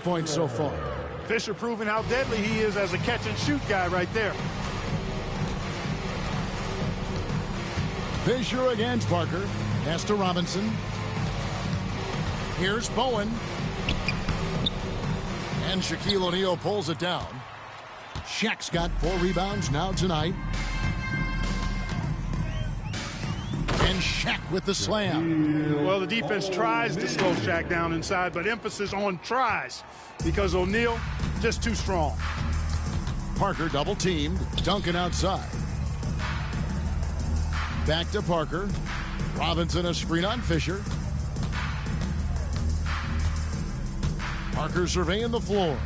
Points so far. Fisher proving how deadly he is as a catch-and-shoot guy right there. Fisher against Parker. Pass to Robinson. Here's Bowen. And Shaquille O'Neal pulls it down. Shaq's got 4 rebounds now tonight. And Shaq with the slam. Well, the defense tries to slow Shaq down inside, but emphasis on tries because O'Neal just too strong. Parker double teamed. Duncan outside. Back to Parker. Robinson a screen on Fisher. Parker surveying the floor.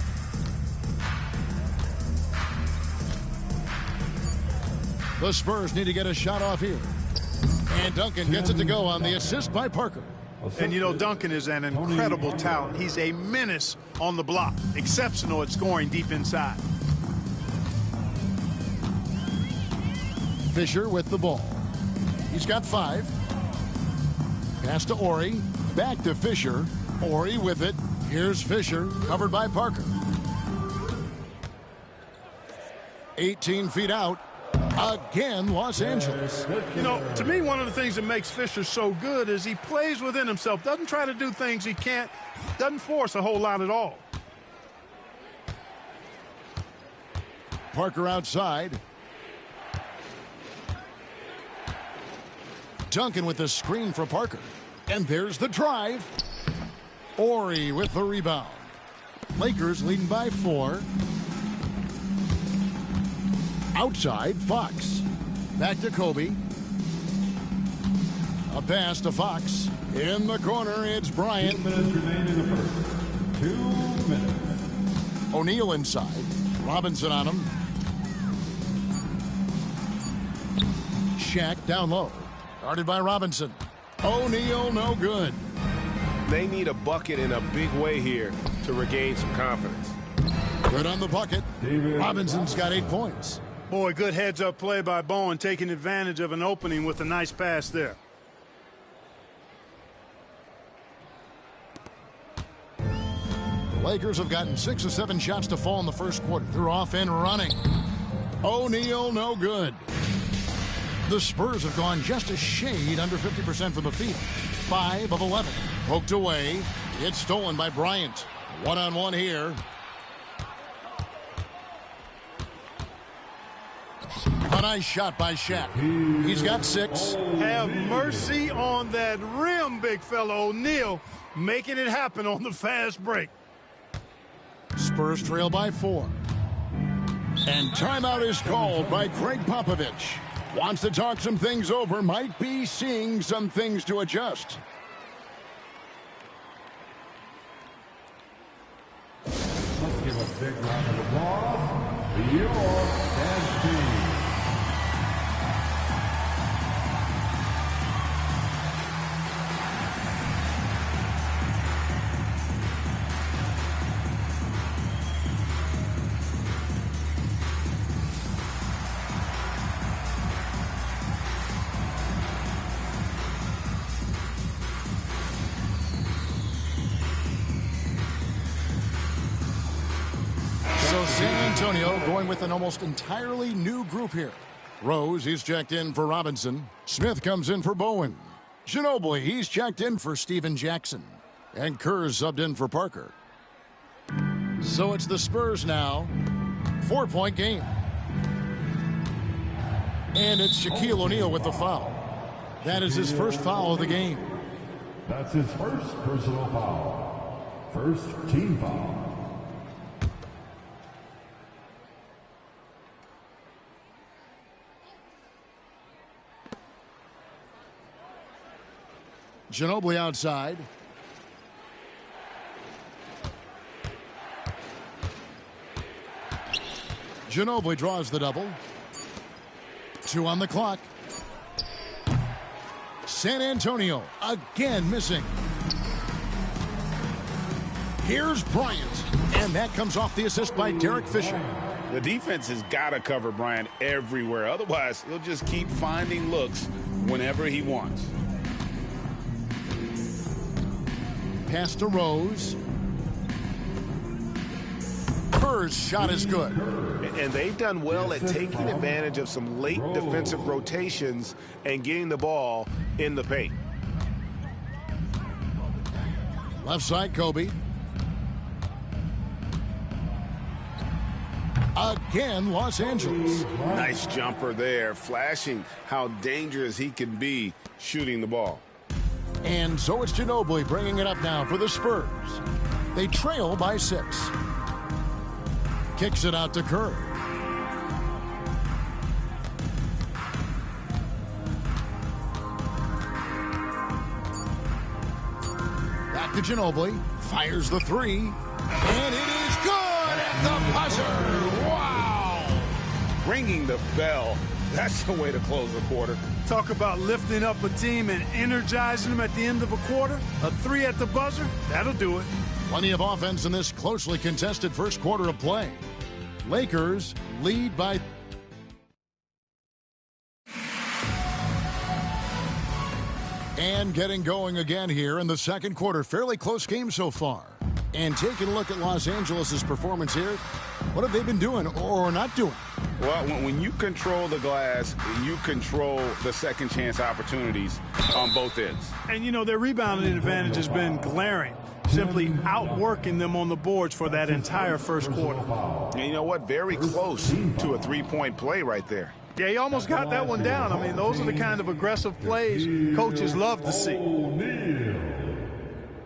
The Spurs need to get a shot off here. And Duncan gets it to go on the assist by Parker. And you know, Duncan is an incredible talent. He's a menace on the block. Exceptional at scoring deep inside. Fisher with the ball. He's got 5. Pass to Ori. Back to Fisher. Ori with it. Here's Fisher, covered by Parker. 18 feet out. Again, Los Angeles. You know, to me, one of the things that makes Fisher so good is he plays within himself. Doesn't try to do things he can't. Doesn't force a whole lot at all. Parker outside. Duncan with the screen for Parker. And there's the drive. Ori with the rebound. Lakers leading by 4. Outside, Fox. Back to Kobe. A pass to Fox. In the corner, it's Bryant. 2 minutes remain in the first. 2 minutes. O'Neal inside. Robinson on him. Shaq down low. Guarded by Robinson. O'Neal no good. They need a bucket in a big way here to regain some confidence. Good on the bucket. Robinson's got 8 points. Boy, good heads-up play by Bowen, taking advantage of an opening with a nice pass there. The Lakers have gotten 6 or 7 shots to fall in the first quarter. They're off and running. O'Neal no good. The Spurs have gone just a shade under 50% from the field. 5 of 11. Poked away. It's stolen by Bryant. One-on-one here. A nice shot by Shaq. He's got 6. Have mercy on that rim, big fella. O'Neal making it happen on the fast break. Spurs trail by 4. And timeout is called by Greg Popovich. Wants to talk some things over. Might be seeing some things to adjust. Let's give a big round of applause. Your dance team. San Antonio going with an almost entirely new group here. Rose, he's checked in for Robinson. Smith comes in for Bowen. Ginobili, he's checked in for Steven Jackson. And Kerr's subbed in for Parker. So it's the Spurs now. 4-point game. And it's Shaquille O'Neal with the foul. That is his first foul of the game. That's his first personal foul. First team foul. Ginobili outside. Ginobili draws the double. 2 on the clock. San Antonio again missing. Here's Bryant. And that comes off the assist by Derek Fisher. The defense has got to cover Bryant everywhere. Otherwise, he'll just keep finding looks whenever he wants. Pass to Rose. Spurs shot is good. And they've done well at taking advantage of some late defensive rotations and getting the ball in the paint. Left side, Kobe. Again, Los Angeles. Nice jumper there, flashing how dangerous he can be shooting the ball. And so it's Ginobili bringing it up now for the Spurs. They trail by 6. Kicks it out to Kerr. Back to Ginobili. Fires the 3. And it is good at the buzzer. Wow! Ringing the bell. That's the way to close the quarter. Talk about lifting up a team and energizing them at the end of a quarter. A 3 at the buzzer, that'll do it. Plenty of offense in this closely contested first quarter of play. Lakers lead by... And getting going again here in the second quarter. Fairly close game so far. And taking a look at Los Angeles' performance here, what have they been doing or not doing? Well, when you control the glass, you control the second chance opportunities on both ends. And, you know, their rebounding advantage has been glaring, simply outworking them on the boards for that entire first quarter. And you know what? Very close to a three-point play right there. Yeah, he almost got that one down. I mean, those are the kind of aggressive plays coaches love to see.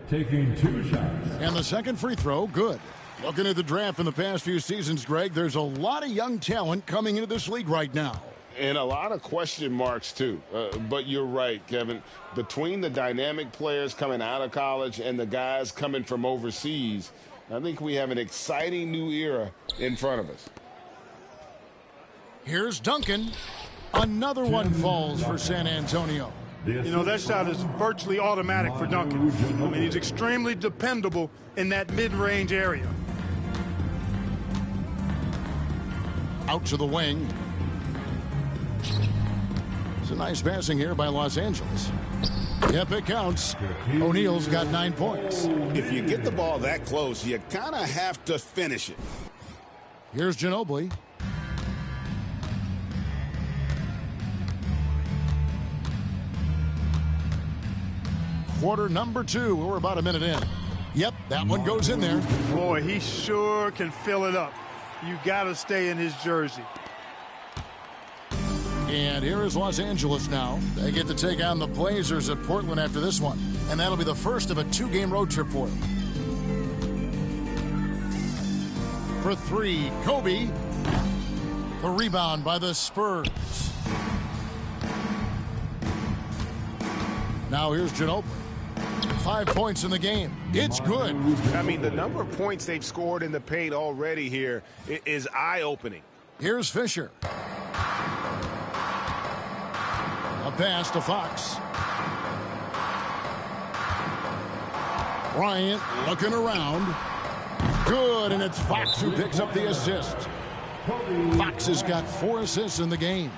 Taking 2 shots. And the second free throw, good. Looking at the draft in the past few seasons, Greg, there's a lot of young talent coming into this league right now. And a lot of question marks, too. But you're right, Kevin. Between the dynamic players coming out of college and the guys coming from overseas, I think we have an exciting new era in front of us. Here's Duncan. Another one falls for San Antonio. You know, that shot is virtually automatic for Duncan. I mean, he's extremely dependable in that mid-range area. Out to the wing. It's a nice passing here by Los Angeles. Yep, it counts. O'Neal's got 9 points. If you get the ball that close, you kind of have to finish it. Here's Ginobili. Quarter number 2. We're about a minute in. Yep, that one goes in there. Boy, he sure can fill it up. You got to stay in his jersey. And here is Los Angeles now. They get to take on the Blazers at Portland after this one. And that'll be the first of a 2-game road trip for them. For 3, Kobe. The rebound by the Spurs. Now here's Ginobili. 5 points in the game. It's good. I mean, the number of points they've scored in the paint already here is eye-opening. Here's Fisher. A pass to Fox. Bryant looking around. Good, and it's Fox who picks up the assist. Fox has got 4 assists in the game.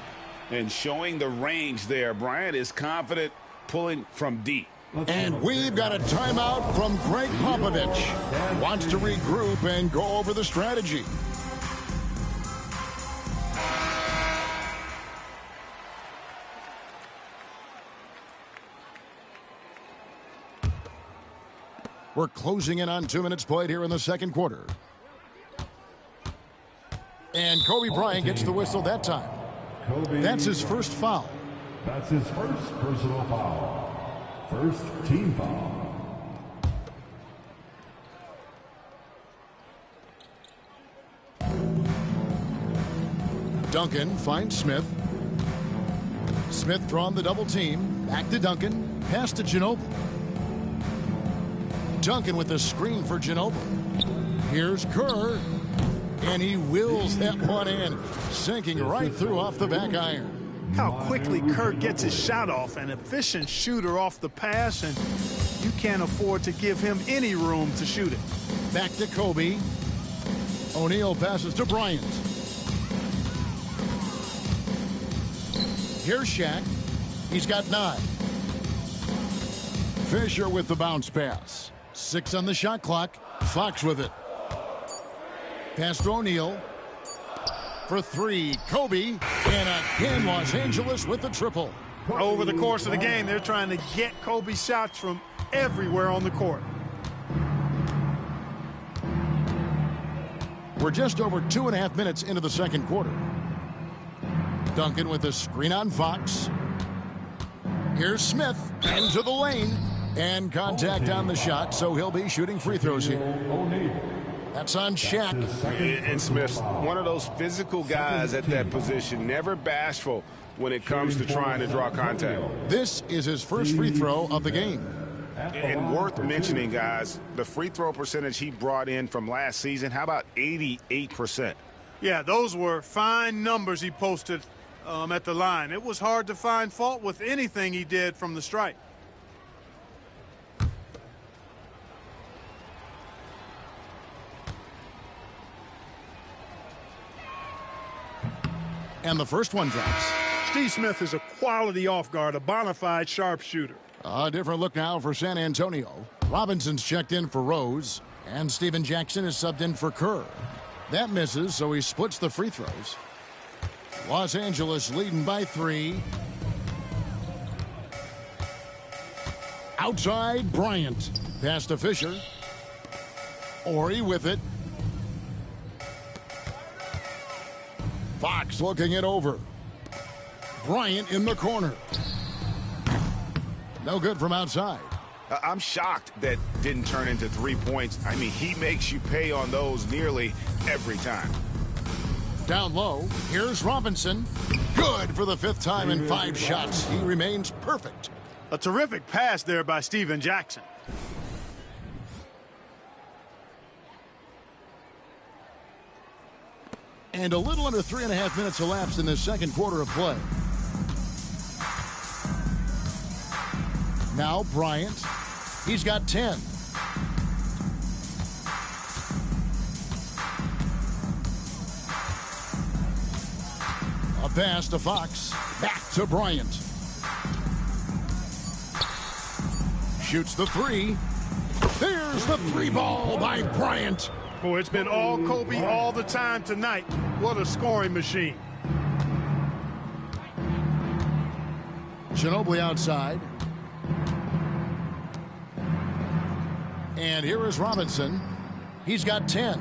And showing the range there, Bryant is confident pulling from deep. And we've got a timeout from Greg Popovich. Wants to regroup and go over the strategy. We're closing in on 2 minutes played here in the second quarter. And Kobe Bryant gets the whistle that time. That's his first foul. That's his first personal foul. First team foul. Duncan finds Smith. Smith drawn the double team. Back to Duncan. Pass to Ginobili. Duncan with the screen for Ginobili. Here's Kerr. And he wills that one in. Sinking right through off the back iron. How quickly Kerr gets his shot off. An efficient shooter off the pass, and you can't afford to give him any room to shoot it. Back to Kobe. O'Neal passes to Bryant. Here's Shaq. He's got 9. Fisher with the bounce pass. 6 on the shot clock. Fox with it. Pass to O'Neal. For three, Kobe. And again, Los Angeles with the triple. Over the course of the game, they're trying to get Kobe shots from everywhere on the court. We're just over 2.5 minutes into the second quarter. Duncan with a screen on Fox. Here's Smith into the lane. And contact on the shot, so he'll be shooting free throws here. That's on Shaq. And Smith, one of those physical guys at that position, never bashful when it comes to trying to draw contact. This is his first free throw of the game. And worth mentioning, guys, the free throw percentage he brought in from last season, how about 88%? Yeah, those were fine numbers he posted at the line. It was hard to find fault with anything he did from the stripe. And the first one drops. Steve Smith is a quality off guard, a bona fide sharpshooter. A different look now for San Antonio. Robinson's checked in for Rose, and Steven Jackson is subbed in for Kerr. That misses, so he splits the free throws. Los Angeles leading by 3. Outside, Bryant. Pass to Fisher. Ori with it. Fox looking it over. Bryant in the corner. No good from outside. I'm shocked that didn't turn into 3 points. I mean, he makes you pay on those nearly every time. Down low, here's Robinson. Good for the 5th time in 5 shots. He remains perfect. A terrific pass there by Steven Jackson. And a little under 3.5 minutes elapsed in this second quarter of play. Now Bryant. He's got 10. A pass to Fox. Back to Bryant. Shoots the 3. There's the 3 ball by Bryant. Boy, it's been all Kobe all the time tonight. What a scoring machine. Ginobili outside. And here is Robinson. He's got 10.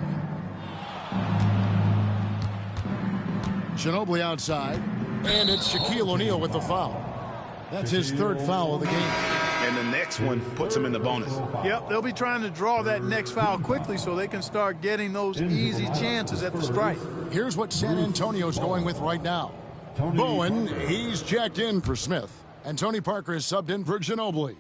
Ginobili outside. And it's Shaquille O'Neal with the foul. That's his 3rd foul of the game. And the next one puts him in the bonus. Yep, they'll be trying to draw that next foul quickly so they can start getting those easy chances at the stripe. Here's what San Antonio's going with right now. Bowen, he's jacked in for Smith. And Tony Parker is subbed in for Ginobili.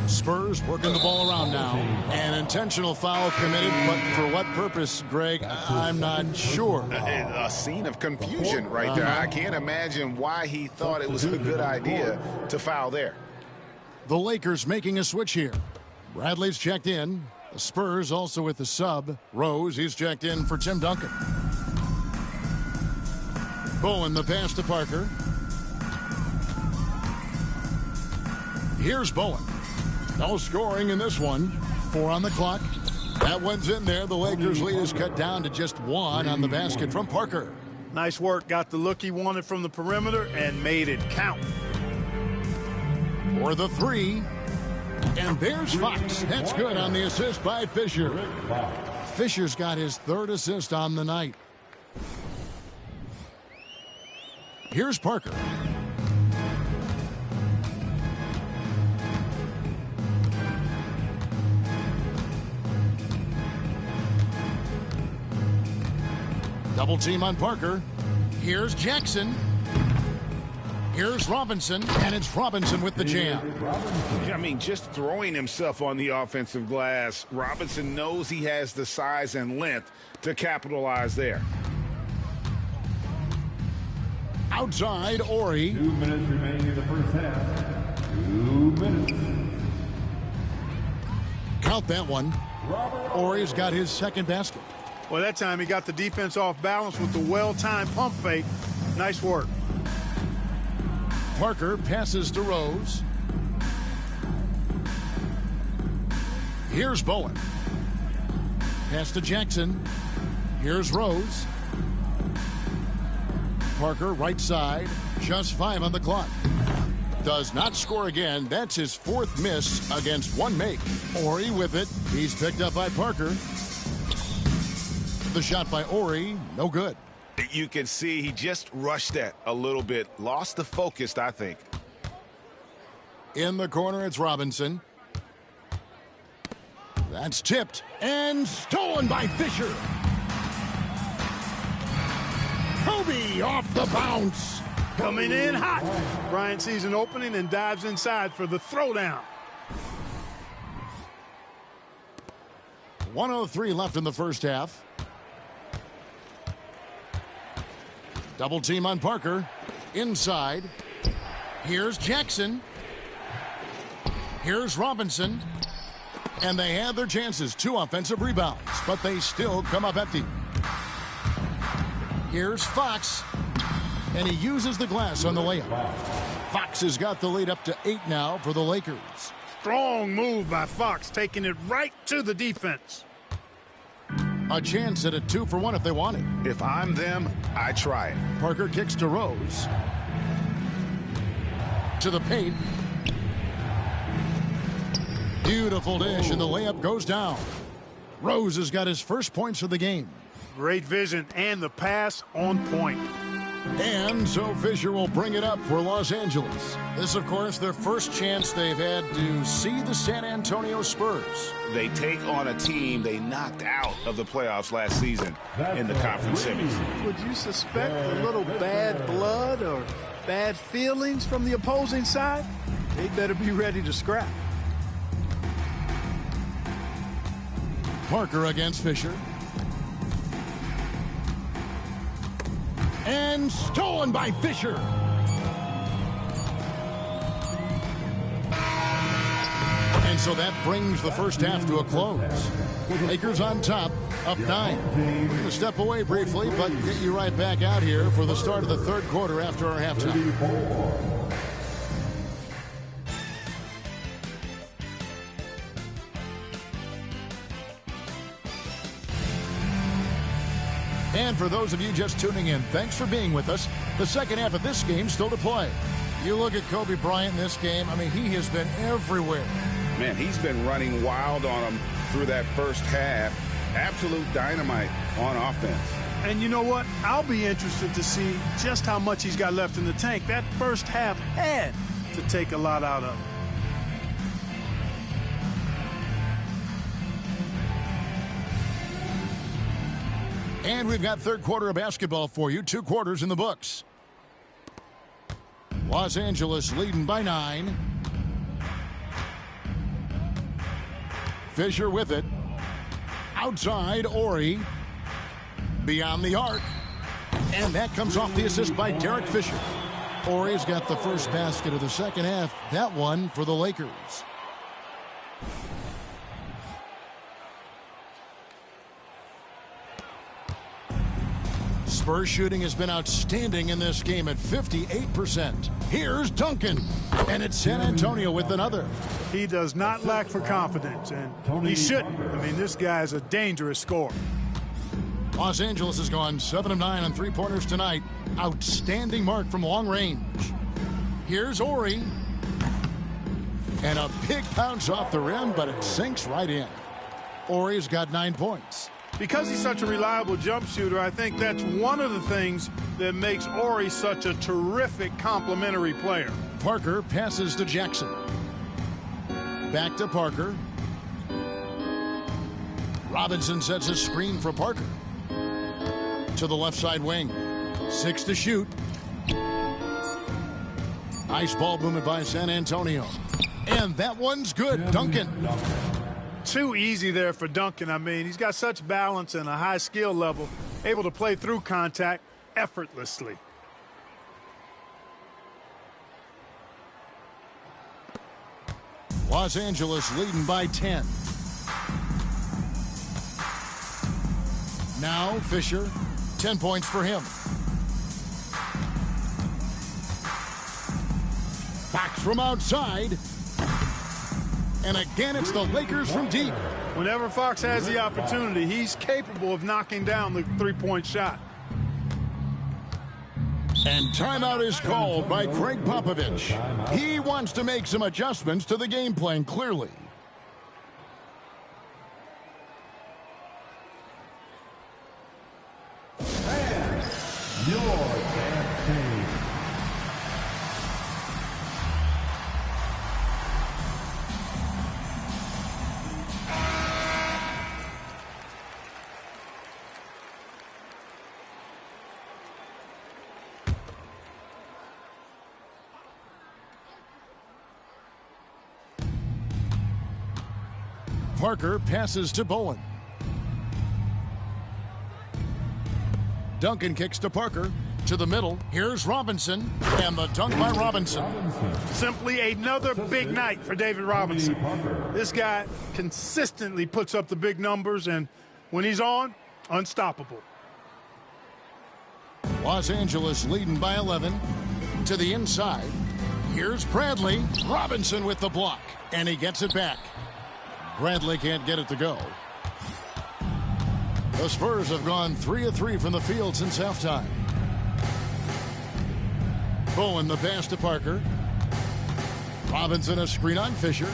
Spurs working the ball around now. An intentional foul committed, but for what purpose, Greg, I'm not sure. A scene of confusion right there. I can't imagine why he thought it was a good idea to foul there. The Lakers making a switch here. Bradley's checked in. The Spurs also with the sub. Rose, he's checked in for Tim Duncan. Bowen, the pass to Parker. Here's Bowen. No scoring in this one. 4 on the clock. That one's in there. The Lakers' lead is cut down to just one on the basket from Parker. Nice work. Got the look he wanted from the perimeter and made it count. For the three. And there's Fox. That's good on the assist by Fisher. Fisher's got his third assist on the night. Here's Parker. Double team on Parker. Here's Jackson. Here's Robinson, and it's Robinson with the jam. I mean, just throwing himself on the offensive glass, Robinson knows he has the size and length to capitalize there. Outside, Ori. 2 minutes remaining in the first half. 2 minutes. Count that one. Ori's got his second basket. Well, that time he got the defense off balance with the well-timed pump fake. Nice work. Parker passes to Rose. Here's Bowen. Pass to Jackson. Here's Rose. Parker right side. Just 5 on the clock. Does not score again. That's his fourth miss against one make. Ori with it. He's picked up by Parker. The shot by Ori, no good. You can see he just rushed that a little bit. Lost the focus, I think. In the corner, it's Robinson. That's tipped and stolen by Fisher. Kobe off the bounce. Coming in hot. Bryant sees an opening and dives inside for the throwdown. 1:03 left in the first half. Double team on Parker. Inside. Here's Jackson. Here's Robinson. And they had their chances. 2 offensive rebounds. But they still come up empty. Here's Fox. And he uses the glass on the layup. Fox has got the lead up to 8 now for the Lakers. Strong move by Fox, taking it right to the defense. A chance at a 2-for-1 if they want it. If I'm them, I try it. Parker kicks to Rose. To the paint. Beautiful dish, and the layup goes down. Rose has got his first points of the game. Great vision and the pass on point. And so Fisher will bring it up for Los Angeles. This, of course, their first chance they've had to see the San Antonio Spurs. They take on a team they knocked out of the playoffs last season in the conference semis. Would you suspect a little bad blood or bad feelings from the opposing side? They better be ready to scrap. Parker against Fisher. And stolen by Fisher. And so that brings the first half to a close. Lakers on top, up 9. We're going to step away briefly, but get you right back out here for the start of the third quarter after our halftime. And for those of you just tuning in, thanks for being with us. The second half of this game still to play. You look at Kobe Bryant in this game, I mean, he has been everywhere. Man, he's been running wild on them through that first half. Absolute dynamite on offense. And you know what? I'll be interested to see just how much he's got left in the tank. That first half had to take a lot out of him. And we've got third quarter of basketball for you. 2 quarters in the books. Los Angeles leading by 9. Fisher with it. Outside, Ori. Beyond the arc. And that comes off the assist by Derek Fisher. Ori's got the first basket of the second half. That one for the Lakers. Spurs shooting has been outstanding in this game at 58%. Here's Duncan, and it's San Antonio with another. He does not lack for confidence, and he shouldn't. I mean, this guy is a dangerous scorer. Los Angeles has gone 7 of 9 on three-pointers tonight. Outstanding mark from long range. Here's Ori. And a big bounce off the rim, but it sinks right in. Ori's got 9 points. Because he's such a reliable jump shooter, I think that's one of the things that makes Ori such a terrific complementary player. Parker passes to Jackson. Back to Parker. Robinson sets a screen for Parker. To the left side wing. 6 to shoot. Nice ball movement by San Antonio. And that one's good. Duncan. Too easy there for Duncan. I mean, he's got such balance and a high skill level, able to play through contact effortlessly. Los Angeles leading by 10. Now Fisher, 10 points for him. Fox from outside. And again, it's the Lakers from deep. Whenever Fox has the opportunity, he's capable of knocking down the three-point shot. And timeout is called by Craig Popovich. He wants to make some adjustments to the game plan, clearly. Parker passes to Bowen. Duncan kicks to Parker. To the middle. Here's Robinson. And the dunk by Robinson. Simply another big night for David Robinson. This guy consistently puts up the big numbers, and when he's on, unstoppable. Los Angeles leading by 11. To the inside. Here's Bradley. Robinson with the block. And he gets it back. Bradley can't get it to go. The Spurs have gone 3 of 3 from the field since halftime. Bowen the pass to Parker. Robinson a screen on Fisher.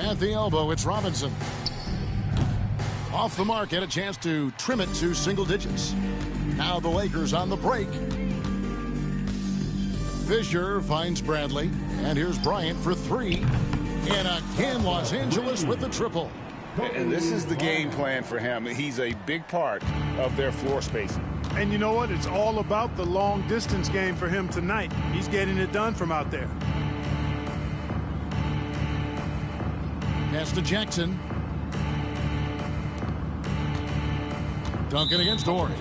At the elbow, it's Robinson. Off the mark, had a chance to trim it to single digits. Now the Lakers on the break. Fisher finds Bradley. And here's Bryant for 3. And again, Los Angeles with the triple. And this is the game plan for him. He's a big part of their floor spacing. And you know what? It's all about the long distance game for him tonight. He's getting it done from out there. Pass to Jackson. Duncan against Ori.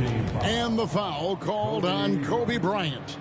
And the foul called on Kobe Bryant.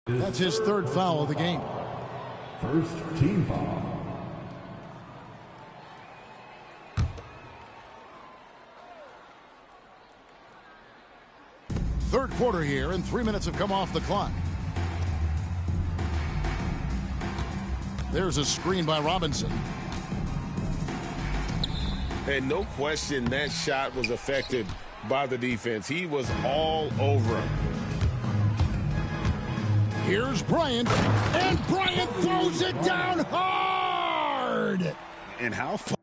That's his 3rd foul of the game. First team foul. Third quarter here, and 3 minutes have come off the clock. There's a screen by Robinson. And no question that shot was affected by the defense. He was all over him. Here's Bryant, and Bryant throws it down hard. And how far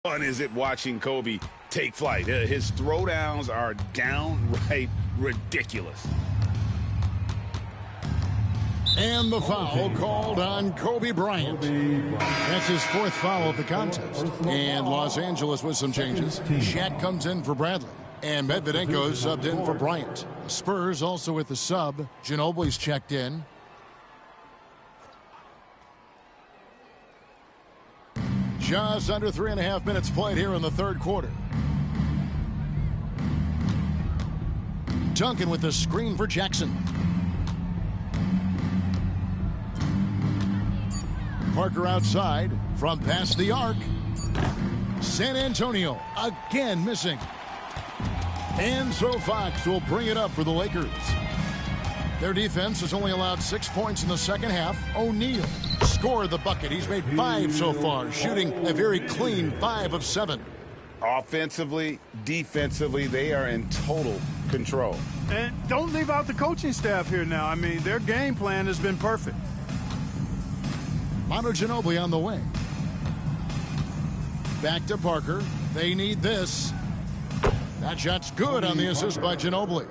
Fun is it watching Kobe take flight? His throwdowns are downright ridiculous. And the foul called on Kobe Bryant. That's his fourth foul of the contest. And Los Angeles with some changes. Shaq comes in for Bradley. And Medvedenko subbed in for Bryant. Spurs also with the sub. Ginobili's checked in. Just under 3.5 minutes played here in the third quarter. Duncan with the screen for Jackson. Parker outside from past the arc. San Antonio again missing. And so Fox will bring it up for the Lakers. Their defense has only allowed 6 points in the second half. O'Neal scored the bucket. He's made 5 so far, shooting a very clean 5 of 7. Offensively, defensively, they are in total control. And don't leave out the coaching staff here now. I mean, their game plan has been perfect. Manu Ginobili on the wing. Back to Parker. They need this. That shot's good on the assist by Ginobili.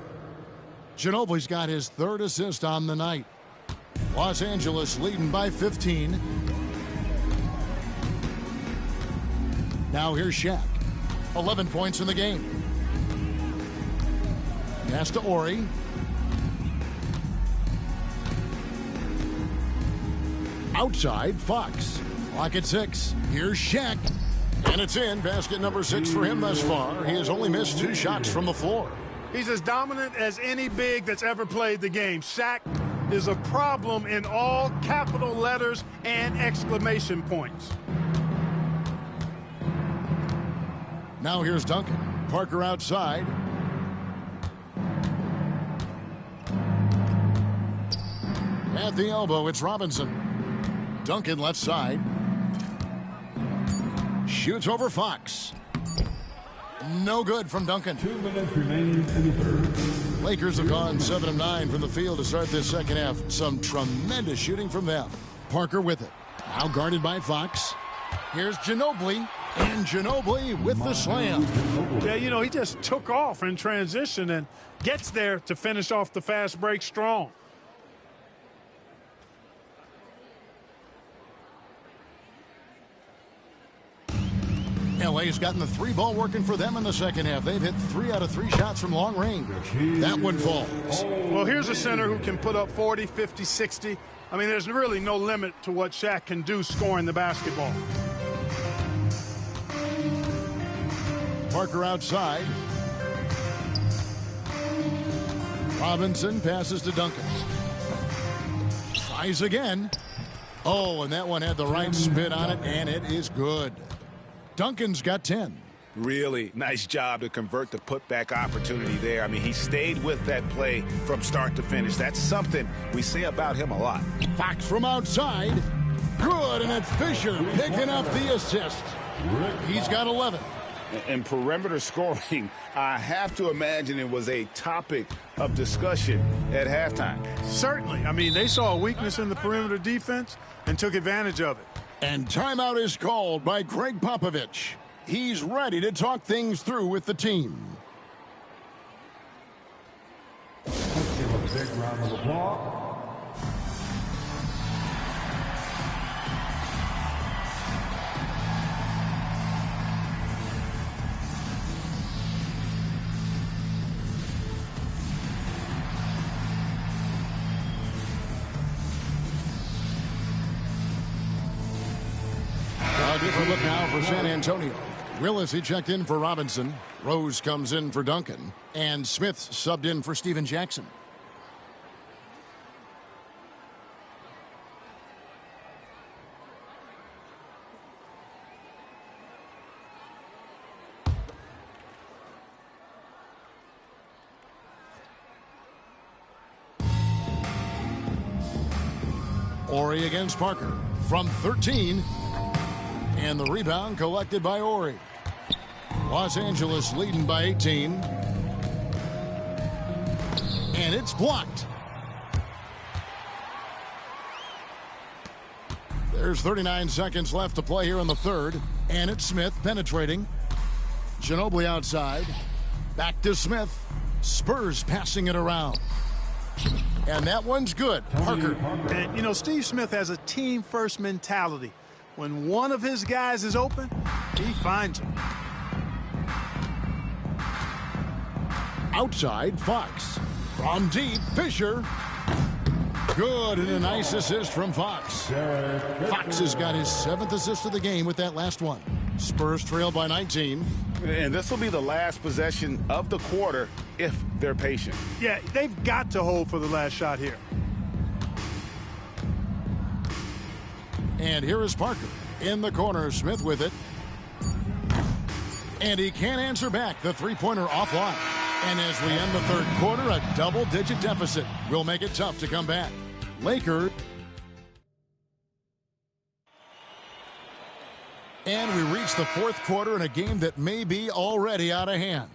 Ginobili's got his third assist on the night. Los Angeles leading by 15. Now here's Shaq. 11 points in the game. Pass to Ori. Outside, Fox. Clock at 6. Here's Shaq. And it's in. Basket number 6 for him thus far. He has only missed 2 shots from the floor. He's as dominant as any big that's ever played the game. Shaq is a problem in all capital letters and exclamation points. Now here's Duncan. Parker outside. At the elbow, it's Robinson. Duncan left side. Shoots over Fox. No good from Duncan. 2 minutes remaining in the third. Lakers have gone 7 of 9 from the field to start this second half. Some tremendous shooting from them. Parker with it. Now guarded by Fox. Here's Ginobili. And Ginobili with the slam. Yeah, you know, he just took off in transition and gets there to finish off the fast break strong. LA's gotten the 3-ball working for them in the second half. They've hit 3 out of 3 shots from long range. That one falls. Well, here's a center who can put up 40, 50, 60. I mean, there's really no limit to what Shaq can do scoring the basketball. Parker outside. Robinson passes to Duncan. Tries again. Oh, and that one had the right spin on it, and it is good. Duncan's got 10. Really nice job to convert the putback opportunity there. I mean, he stayed with that play from start to finish. That's something we say about him a lot. Fox from outside. Good, and it's Fisher picking up the assist. He's got 11. And perimeter scoring, I have to imagine it was a topic of discussion at halftime. Certainly. I mean, they saw a weakness in the perimeter defense and took advantage of it. And timeout is called by Greg Popovich. He's ready to talk things through with the team. Let's give a big round of applause. A different look now for San Antonio. Willis, he checked in for Robinson. Rose comes in for Duncan. And Smith subbed in for Steven Jackson. Ori against Parker from 13. And the rebound collected by Ori. Los Angeles leading by 18. And it's blocked. There's 39 seconds left to play here in the third. And it's Smith penetrating. Ginobili outside. Back to Smith. Spurs passing it around. And that one's good. Parker. And, you know, Steve Smith has a team-first mentality. When one of his guys is open, he finds him. Outside, Fox. From deep, Fisher. Good, and a nice assist from Fox. Fox has got his 7th assist of the game with that last one. Spurs trail by 19. And this will be the last possession of the quarter if they're patient. Yeah, they've got to hold for the last shot here. And here is Parker. In the corner, Smith with it. And he can't answer back. The three-pointer offline. And as we end the third quarter, a double-digit deficit will make it tough to come back. Lakers. And we reach the fourth quarter in a game that may be already out of hand.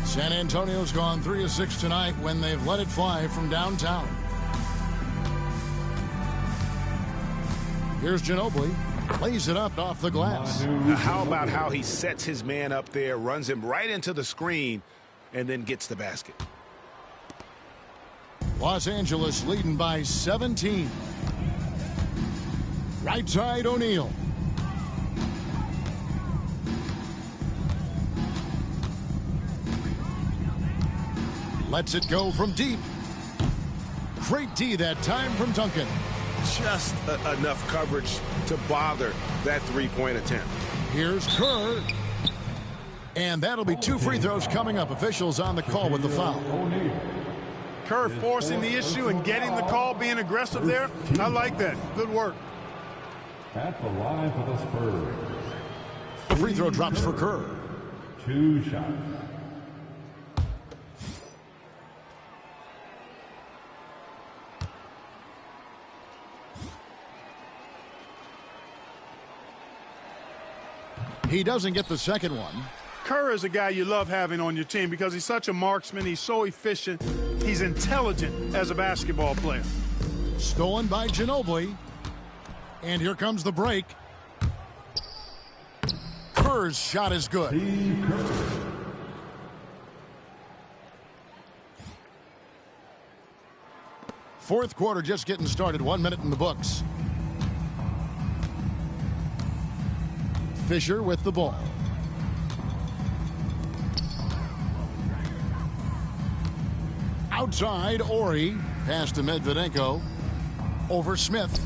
San Antonio's gone 3 of 6 tonight when they've let it fly from downtown. Here's Ginobili. Plays it up off the glass. Now, how about how he sets his man up there, runs him right into the screen, and then gets the basket. Los Angeles leading by 17. Right side, O'Neal. Lets it go from deep. Great D that time from Duncan. Just enough coverage to bother that three-point attempt. Here's Kerr. And that'll be 2 free throws coming up. Officials on the call with the foul. Kerr forcing the issue and getting the call, being aggressive there. I like that. Good work. At the line for the Spurs. The free throw drops for Kerr. 2 shots. He doesn't get the second one. Kerr is a guy you love having on your team because he's such a marksman. He's so efficient. He's intelligent as a basketball player. Stolen by Ginobili. And here comes the break. Kerr's shot is good. Fourth quarter just getting started. 1 minute in the books. Fisher with the ball. Outside, Ori. Pass to Medvedenko. Over Smith.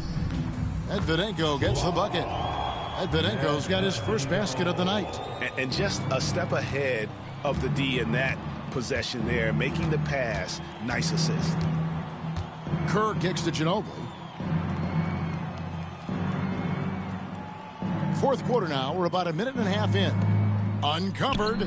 Medvedenko gets the bucket. Medvedenko's got his first basket of the night. And just a step ahead of the D in that possession there, making the pass. Nice assist. Kerr kicks to Ginobili. Fourth quarter now. We're about 1.5 minutes in. Uncovered.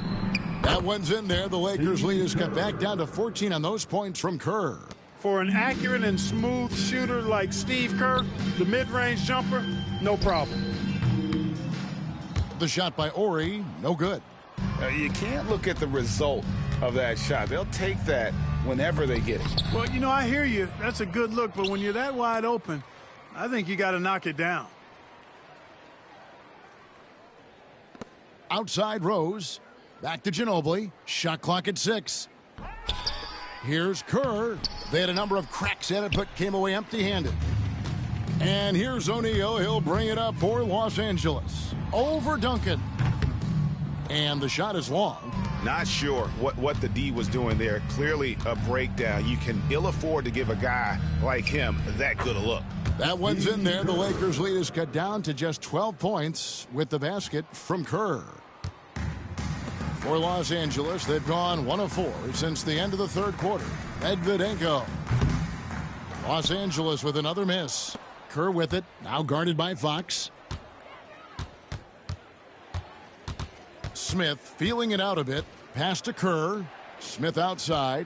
That one's in there. The Lakers lead is cut back down to 14 on those points from Kerr. For an accurate and smooth shooter like Steve Kerr, the mid-range jumper, no problem. The shot by Ori, no good. You can't look at the result of that shot. They'll take that whenever they get it. Well, you know, I hear you. That's a good look, but when you're that wide open, I think you got to knock it down. Outside Rose. Back to Ginobili. Shot clock at 6. Here's Kerr. They had a number of cracks at it, but came away empty-handed. And here's O'Neal. He'll bring it up for Los Angeles. Over Duncan. And the shot is long. Not sure what the D was doing there. Clearly a breakdown. You can ill afford to give a guy like him that good a look. That one's in there. The Lakers lead is cut down to just 12 points with the basket from Kerr. For Los Angeles, they've gone 1 of 4 since the end of the third quarter. Medvedenko. Los Angeles with another miss. Kerr with it, now guarded by Fox. Smith feeling it out a bit. Pass to Kerr. Smith outside.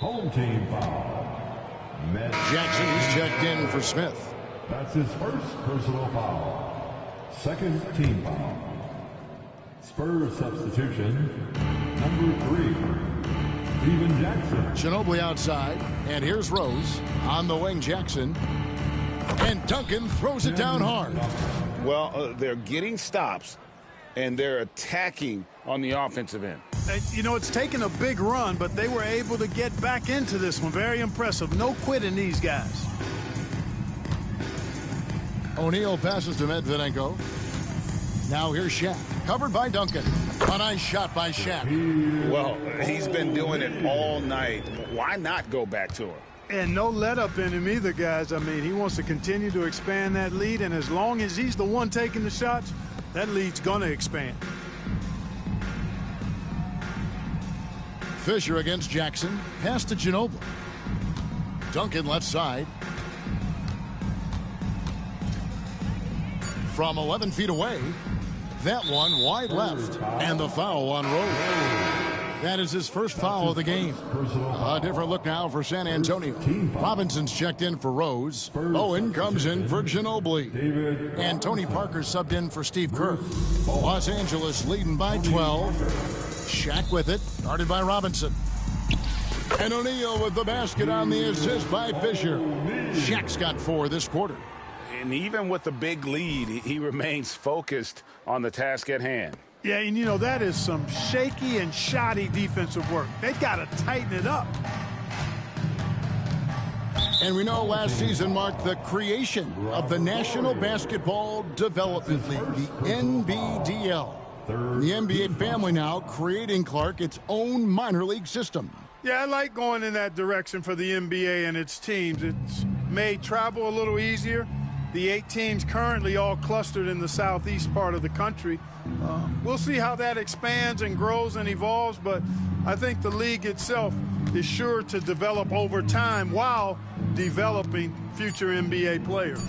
Home team foul. Jackson is checked in for Smith. That's his first personal foul. Second team foul. Spurs substitution, number 3, Steven Jackson. Ginobili outside, and here's Rose. On the wing, Jackson. And Duncan throws it down hard. Well, they're getting stops, and they're attacking on the offensive end. You know, it's taken a big run, but they were able to get back into this one. Very impressive. No quitting these guys. O'Neal passes to Medvedenko. Now here's Shaq. Covered by Duncan. A nice shot by Shaq. Well, he's been doing it all night. Why not go back to him? And no let-up in him either, guys. I mean, he wants to continue to expand that lead, and as long as he's the one taking the shots, that lead's going to expand. Fisher against Jackson. Pass to Ginobili. Duncan left side. From 11 feet away. That one wide left. And the foul on Rose. That is his first foul of the game. A different look now for San Antonio. Robinson's checked in for Rose. Owen comes in for Ginobili. And Tony Parker subbed in for Steve Kerr. Los Angeles leading by 12. Shaq with it, guarded by Robinson. And O'Neal with the basket on the assist by Fisher. Shaq's got 4 this quarter. And even with the big lead, he remains focused on the task at hand. Yeah, and you know, that is some shaky and shoddy defensive work. They got to tighten it up. And we know last season marked the creation of the National Basketball Development League, the NBDL. The NBA family now creating, Clark, its own minor league system. Yeah, I like going in that direction for the NBA and its teams. It's made travel a little easier. The 8 teams currently all clustered in the southeast part of the country. We'll see how that expands and grows and evolves, but I think the league itself is sure to develop over time while developing future NBA players.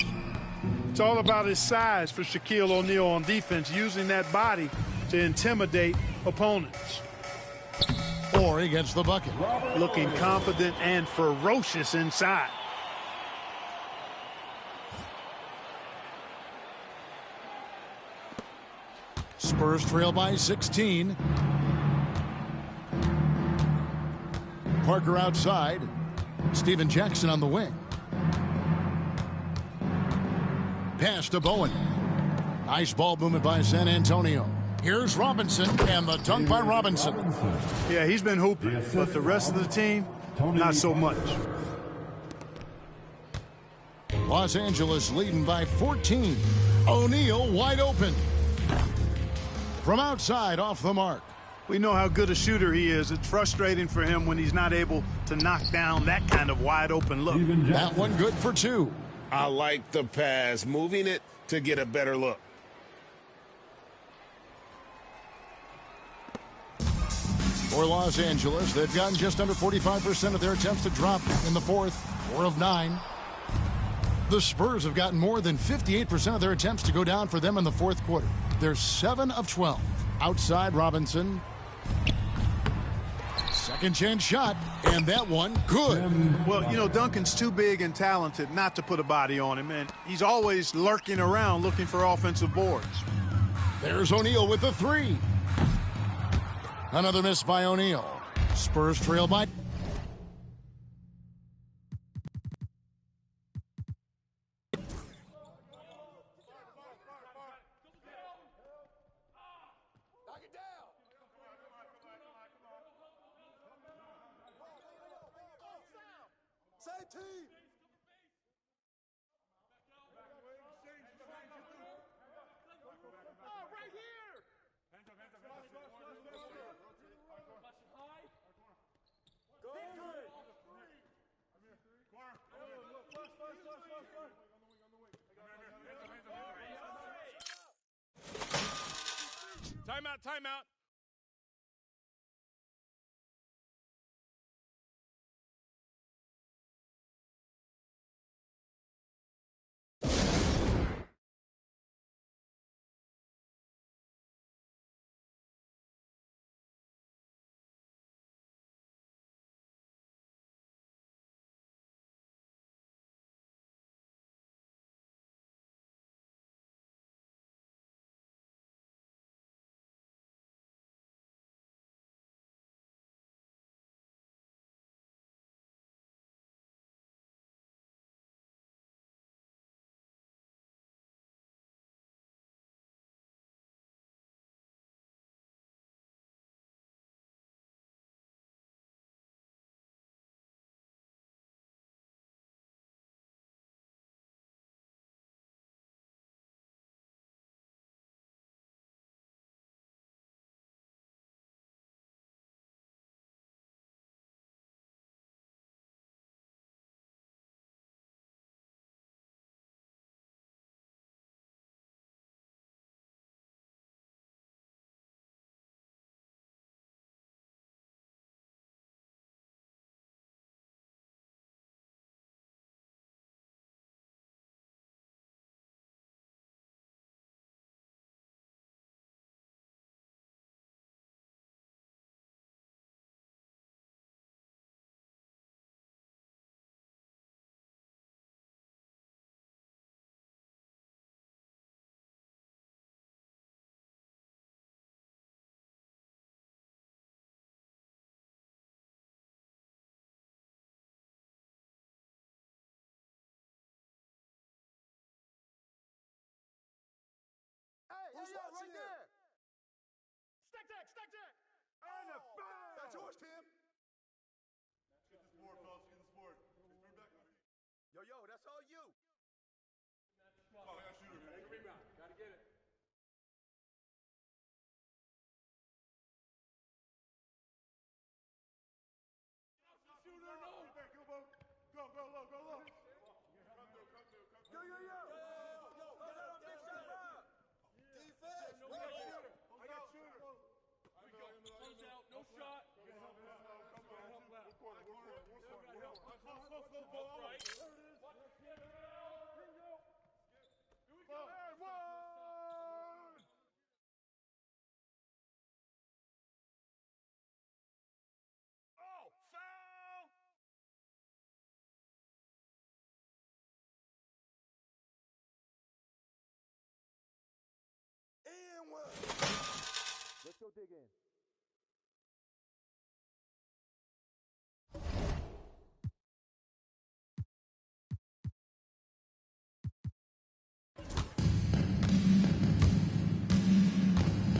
It's all about his size for Shaquille O'Neal on defense, using that body to intimidate opponents. Or he gets the bucket. Looking confident and ferocious inside. Spurs trail by 16. Parker outside. Steven Jackson on the wing. Pass to Bowen. Nice ball movement by San Antonio. Here's Robinson, and the dunk by Robinson. Yeah, he's been hooping, but the rest of the team, not so much. Los Angeles leading by 14. O'Neal wide open. From outside, off the mark. We know how good a shooter he is. It's frustrating for him when he's not able to knock down that kind of wide open look. That one good for 2. I like the pass, moving it to get a better look. For Los Angeles, they've gotten just under 45% of their attempts to drop in the fourth, 4 of 9. The Spurs have gotten more than 58% of their attempts to go down for them in the fourth quarter. They're 7 of 12. Outside Robinson. Second chance shot, and that one good. Well, you know, Duncan's too big and talented not to put a body on him, and he's always lurking around looking for offensive boards. There's O'Neal with the 3. Another miss by O'Neal. Spurs trail by. Timeout, timeout. That's yours, Tim. Get this board, fellas. Get this board. Bring it back. Yo, that's all you. Oh, I got shooter, man. Rebound. Gotta get it. Shooter, no. Go, low. Come through. Yo. Defense. I got shooter. Close out. No shot. Oh, foul! And one. Let's go dig in.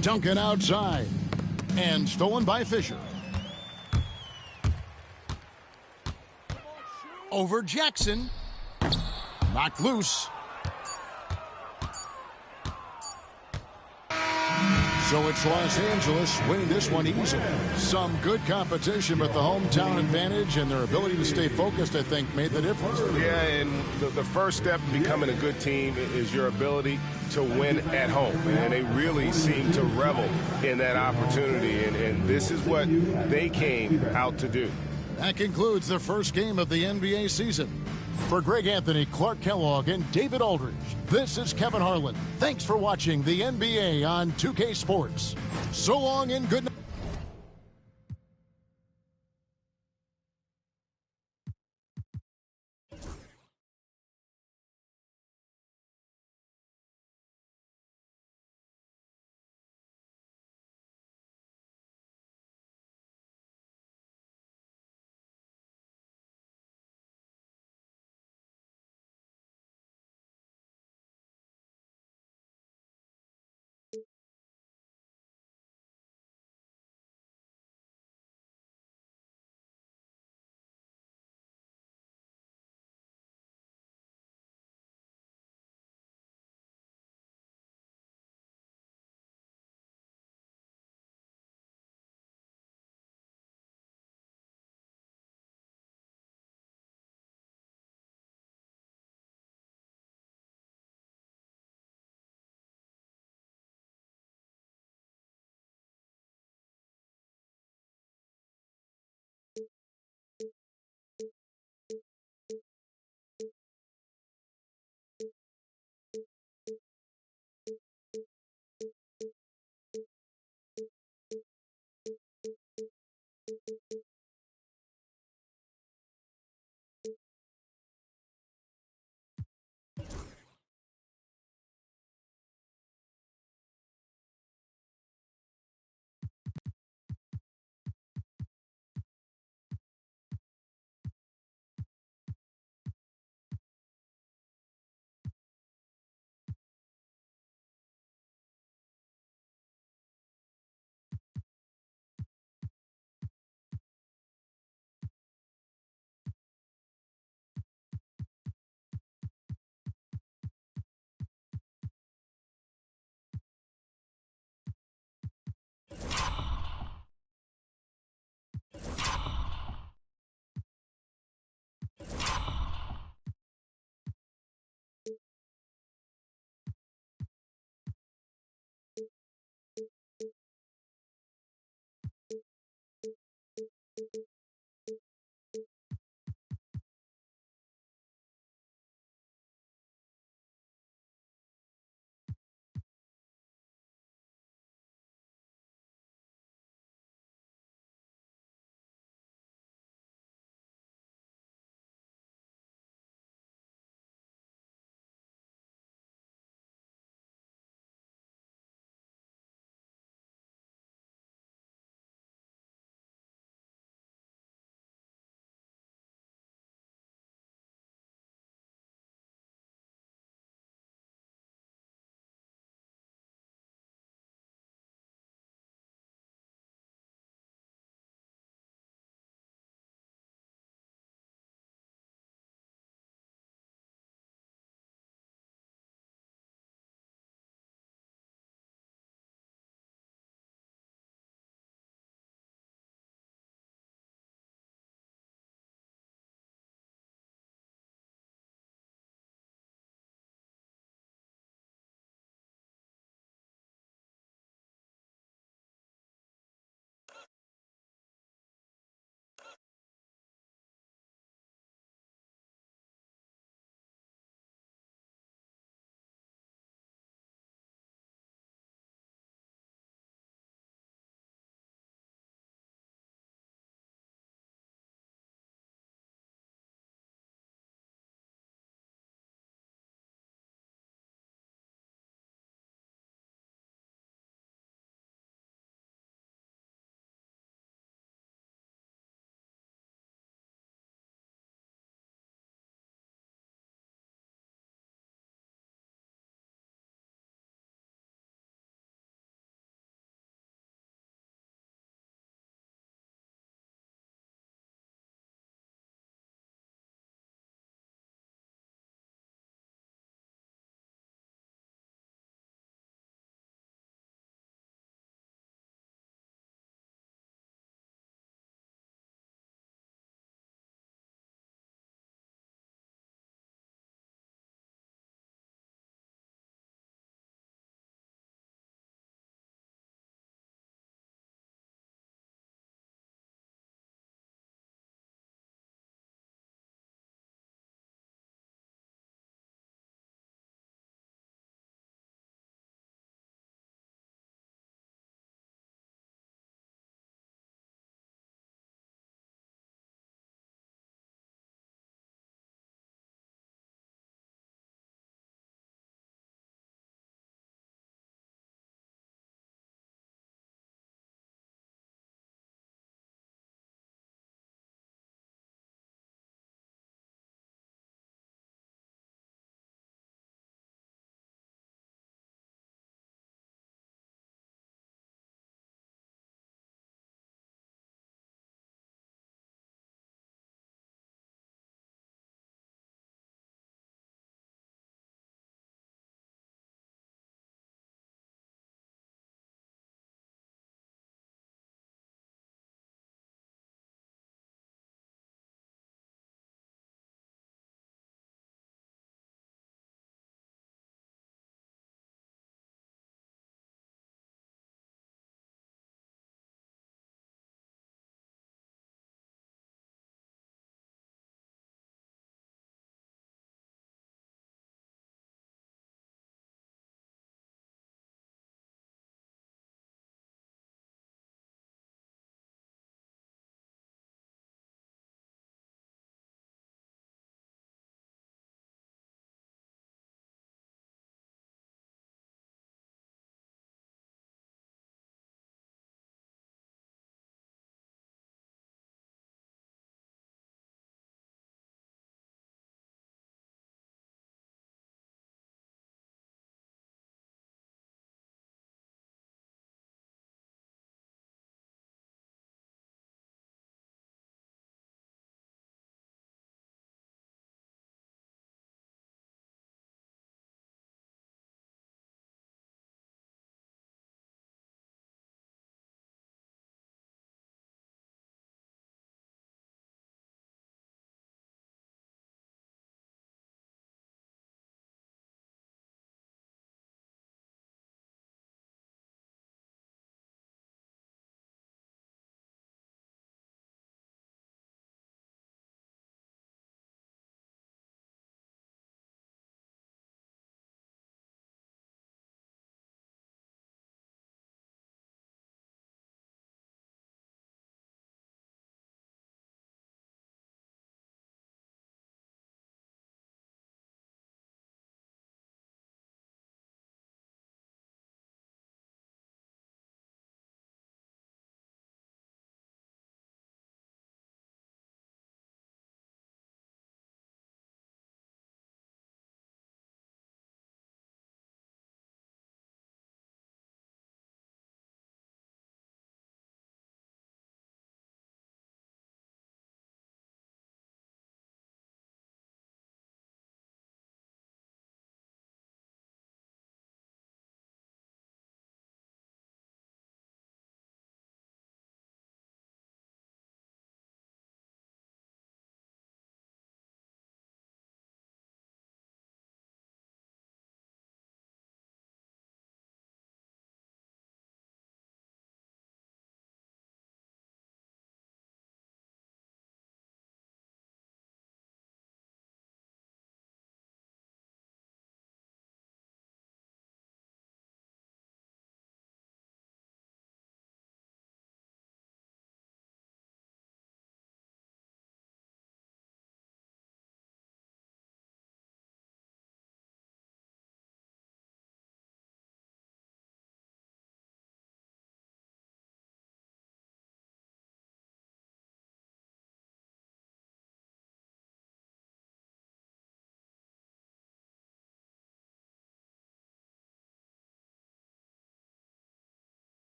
Duncan outside. And stolen by Fisher. Over Jackson. Knocked loose. So it's Los Angeles winning this one easily. Some good competition, but the hometown advantage and their ability to stay focused, I think, made the difference. Yeah, and the first step in becoming a good team is your ability to win at home. And they really seem to revel in that opportunity, and this is what they came out to do. That concludes the first game of the NBA season. For Greg Anthony, Clark Kellogg, and David Aldridge, this is Kevin Harlan. Thanks for watching the NBA on 2K Sports. So long and good night.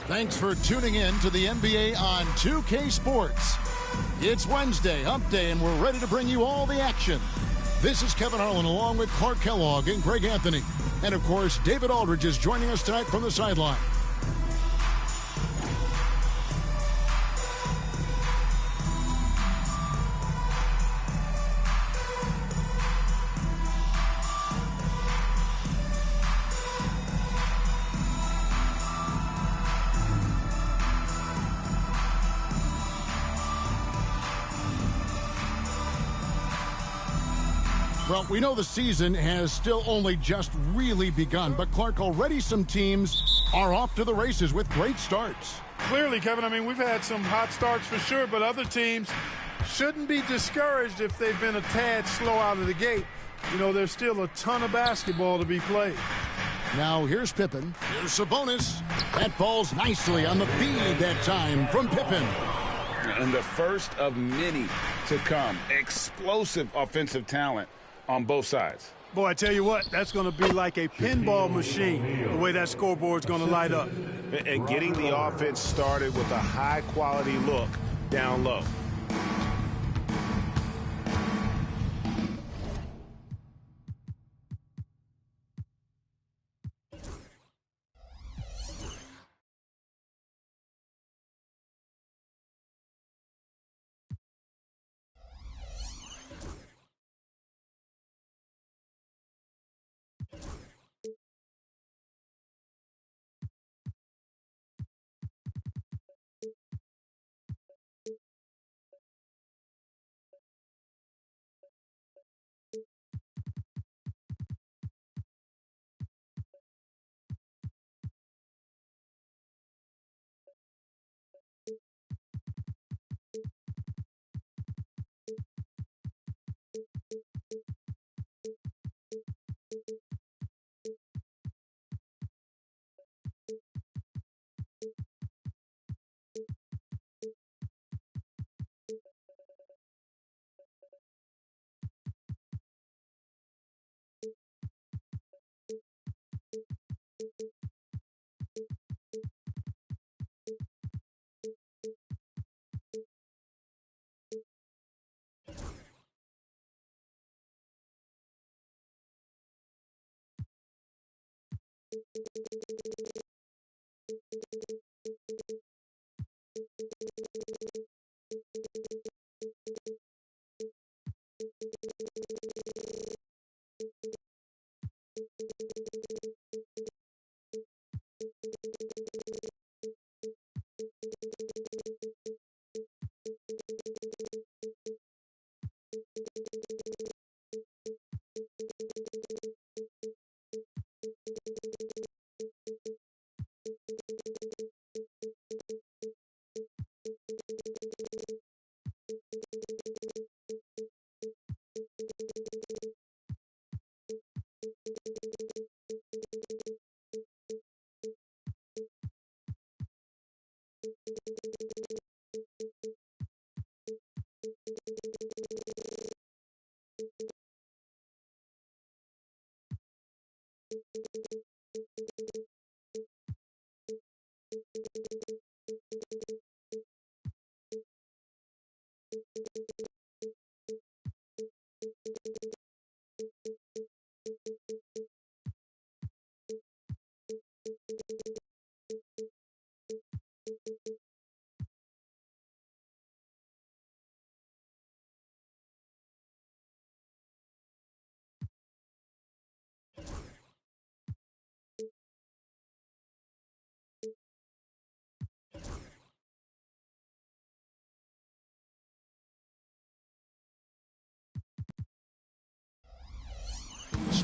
Thanks for tuning in to the NBA on 2K Sports. It's Wednesday, hump day, and we're ready to bring you all the action. This is Kevin Harlan along with Clark Kellogg and Greg Anthony. And, of course, David Aldridge is joining us tonight from the sideline. Well, we know the season has still only just really begun, but Clark, already some teams are off to the races with great starts. Clearly, Kevin, I mean, we've had some hot starts for sure, but other teams shouldn't be discouraged if they've been a tad slow out of the gate. You know, there's still a ton of basketball to be played. Now here's Pippen. Here's Sabonis. That falls nicely on the feed that time from Pippen. And the first of many to come. Explosive offensive talent on both sides. Boy, I tell you what, that's going to be like a pinball machine, the way that scoreboard's going to light up. And getting the offense started with a high-quality look down low.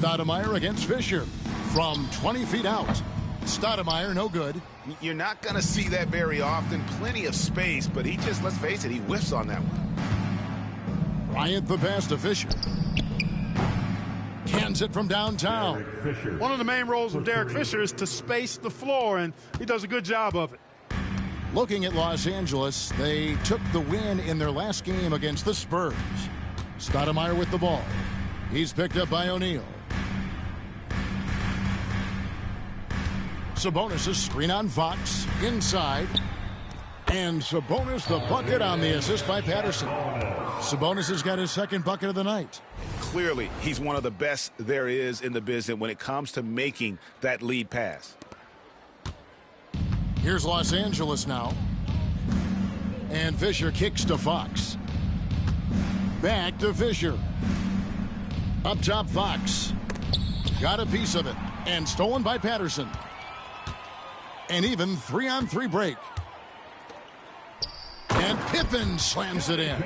Stoudemire against Fisher from 20 feet out. Stoudemire, no good. You're not going to see that very often. Plenty of space, but he just, let's face it, he whiffs on that one. Bryant the pass to Fisher. Cans it from downtown. One of the main roles of Derek Fisher is to space the floor, and he does a good job of it. Looking at Los Angeles, they took the win in their last game against the Spurs. Stoudemire with the ball. He's picked up by O'Neal. Sabonis' screen on Fox. Inside. And Sabonis the bucket on the assist by Patterson. Sabonis has got his second bucket of the night. clearly he's one of the best there is in the business when it comes to making that lead pass. Here's Los Angeles now. And Fisher kicks to Fox. Back to Fisher. Up top, Fox. Got a piece of it. And stolen by Patterson. An even 3-on-3 break. And Pippen slams it in.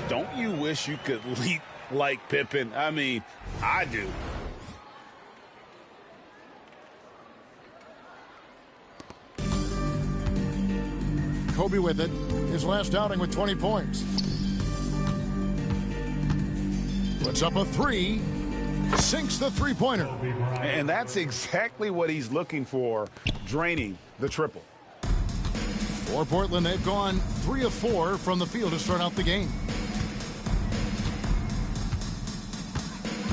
Don't you wish you could leap like Pippen? I mean, I do. Kobe with it. His last outing with 20 points. Puts up a three. Sinks the three-pointer. And that's exactly what he's looking for, draining the triple. For Portland, they've gone 3 of 4 from the field to start out the game.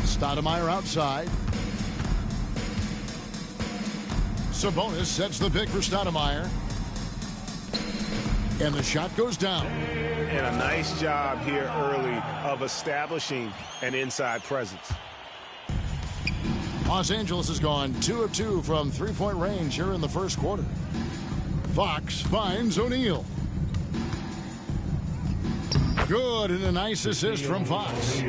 Stoudemire outside. Sabonis sets the pick for Stoudemire. And the shot goes down. And a nice job here early of establishing an inside presence. Los Angeles has gone 2 of 2 from three-point range here in the first quarter. Fox finds O'Neal. Good, and a nice assist from Fox.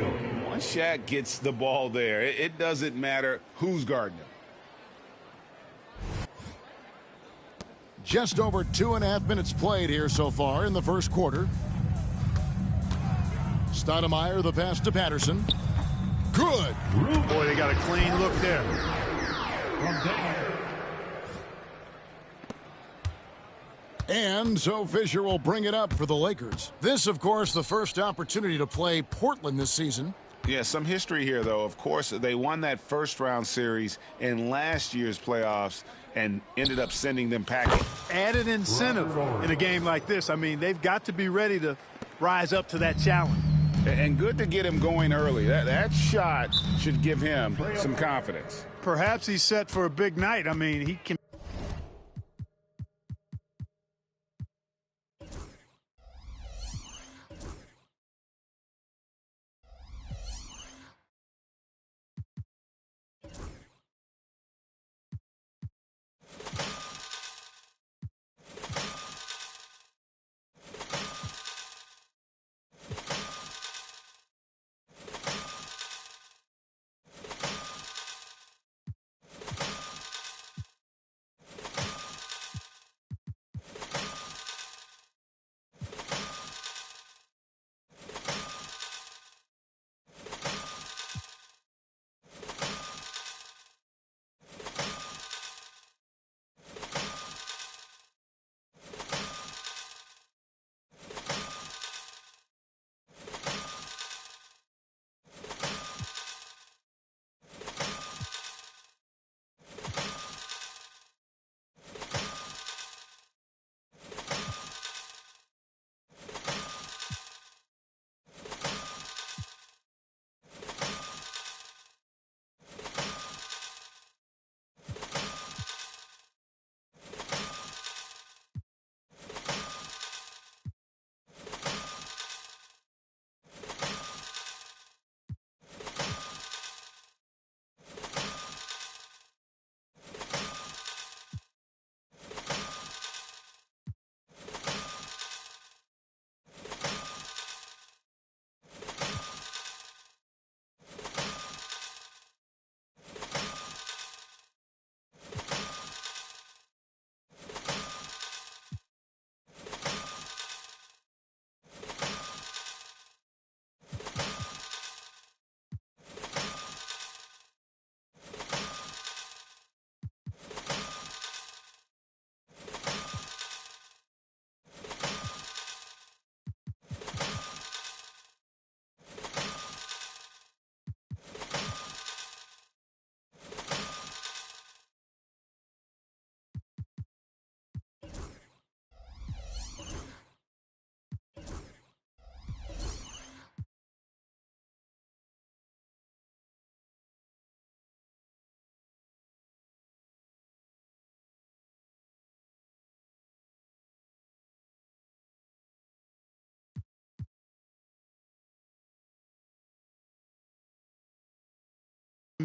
Once Shaq gets the ball there, it doesn't matter who's guarding him. Just over 2.5 minutes played here so far in the first quarter. Stoudemire, the pass to Patterson. Good. Boy, they got a clean look there. And so Fisher will bring it up for the Lakers. This, of course, the first opportunity to play Portland this season. Yeah, some history here, though. Of course, they won that first-round series in last year's playoffs and ended up sending them packing. Added incentive in a game like this. I mean, they've got to be ready to rise up to that challenge. And good to get him going early. That shot should give him some confidence. Perhaps he's set for a big night. I mean, he can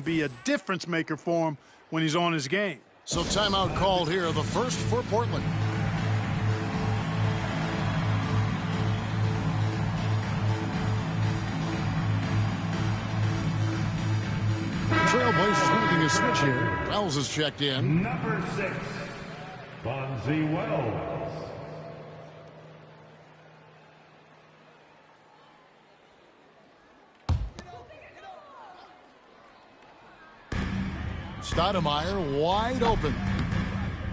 can be a difference maker for him when he's on his game. So timeout called here, the first for Portland. Trailblazers making a switch here. Wells is checked in. Number 6, Bonzi Wells. Stoudemire wide open.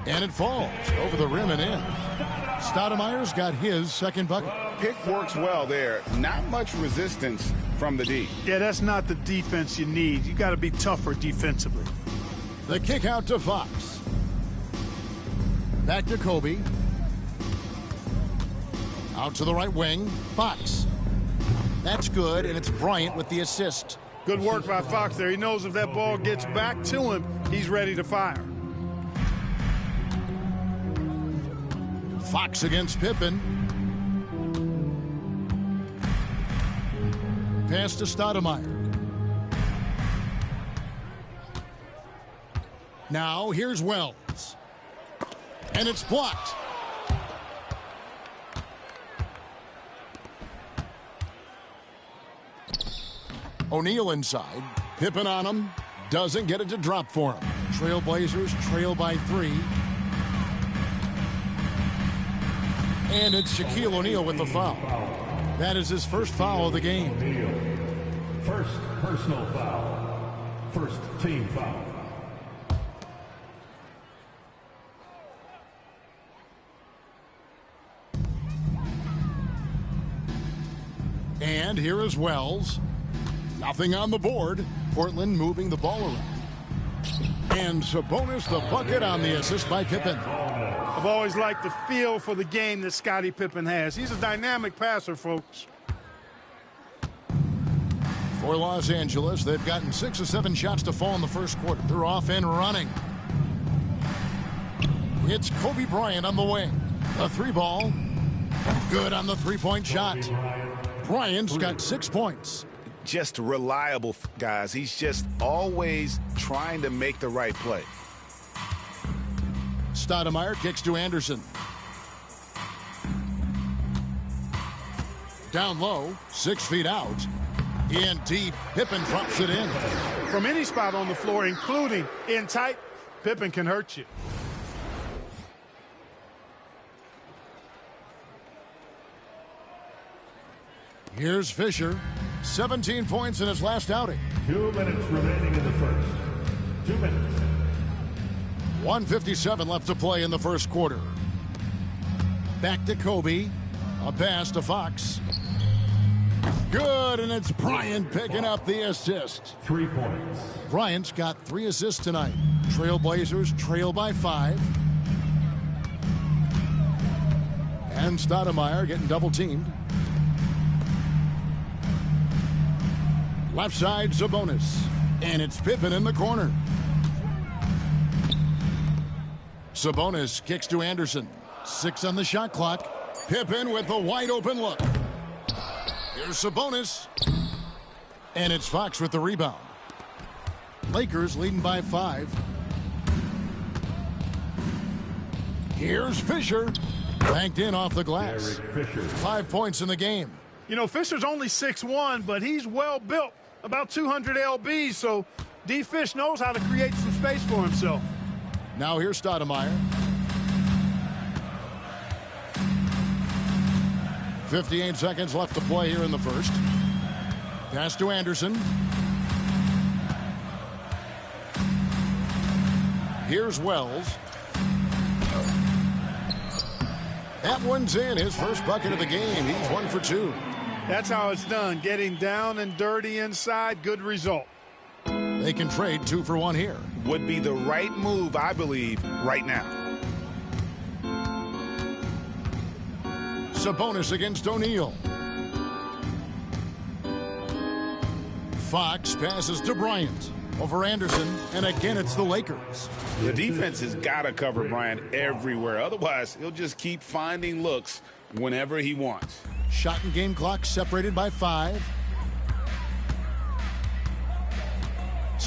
And it falls over the rim and in. Stoudemire's got his second bucket. Pick works well there. Not much resistance from the D. Yeah, that's not the defense you need. You got to be tougher defensively. The kick out to Fox. Back to Kobe. Out to the right wing. Fox. That's good, and it's Bryant with the assist. Good work by Fox there. He knows if that ball gets back to him, he's ready to fire. Fox against Pippen. Pass to Stoudemire. Now here's Wells. And it's blocked. O'Neal inside. Pippen on him. Doesn't get it to drop for him. Trailblazers trail by 3. And it's Shaquille O'Neal with the foul. That is his first foul of the game. First personal foul. First team foul. And here is Wells. Nothing on the board. Portland moving the ball around. And Sabonis the bucket on the assist by Pippen. I've always liked the feel for the game that Scottie Pippen has. He's a dynamic passer, folks. For Los Angeles, they've gotten 6 or 7 shots to fall in the first quarter. They're off and running. It's Kobe Bryant on the wing. The 3 ball. Good on the 3-point shot. Bryant's got 6 points. Just reliable, guys. He's just always trying to make the right play. Stoudemire kicks to Anderson. Down low, 6 feet out. In deep, Pippen drops it in. From any spot on the floor, including in tight, Pippen can hurt you. Here's Fisher. 17 points in his last outing. 2 minutes remaining in the first. 2 minutes. 1:57 left to play in the first quarter. Back to Kobe. A pass to Fox. Good, and it's Bryant picking up the assist. 3 points. Bryant's got 3 assists tonight. Trailblazers trail by 5. And Stoudemire getting double-teamed. Left side, Sabonis. And it's Pippen in the corner. Sabonis kicks to Anderson. 6 on the shot clock. Pippen with a wide-open look. Here's Sabonis. And it's Fox with the rebound. Lakers leading by 5. Here's Fisher. Banked in off the glass. 5 points in the game. You know, Fisher's only 6'1", but he's well built. About 200 lbs, so D. Fish knows how to create some space for himself. Now here's Stoudemire. 58 seconds left to play here in the first. Pass to Anderson. Here's Wells. That one's in. His first bucket of the game. He's 1 for 2. That's how it's done. Getting down and dirty inside. Good result. They can trade 2 for 1 here. Would be the right move, I believe, right now. Sabonis against O'Neal. Fox passes to Bryant. Over Anderson, and again it's the Lakers. The defense has got to cover Bryant everywhere. Otherwise, he'll just keep finding looks whenever he wants. Shot and game clock separated by 5.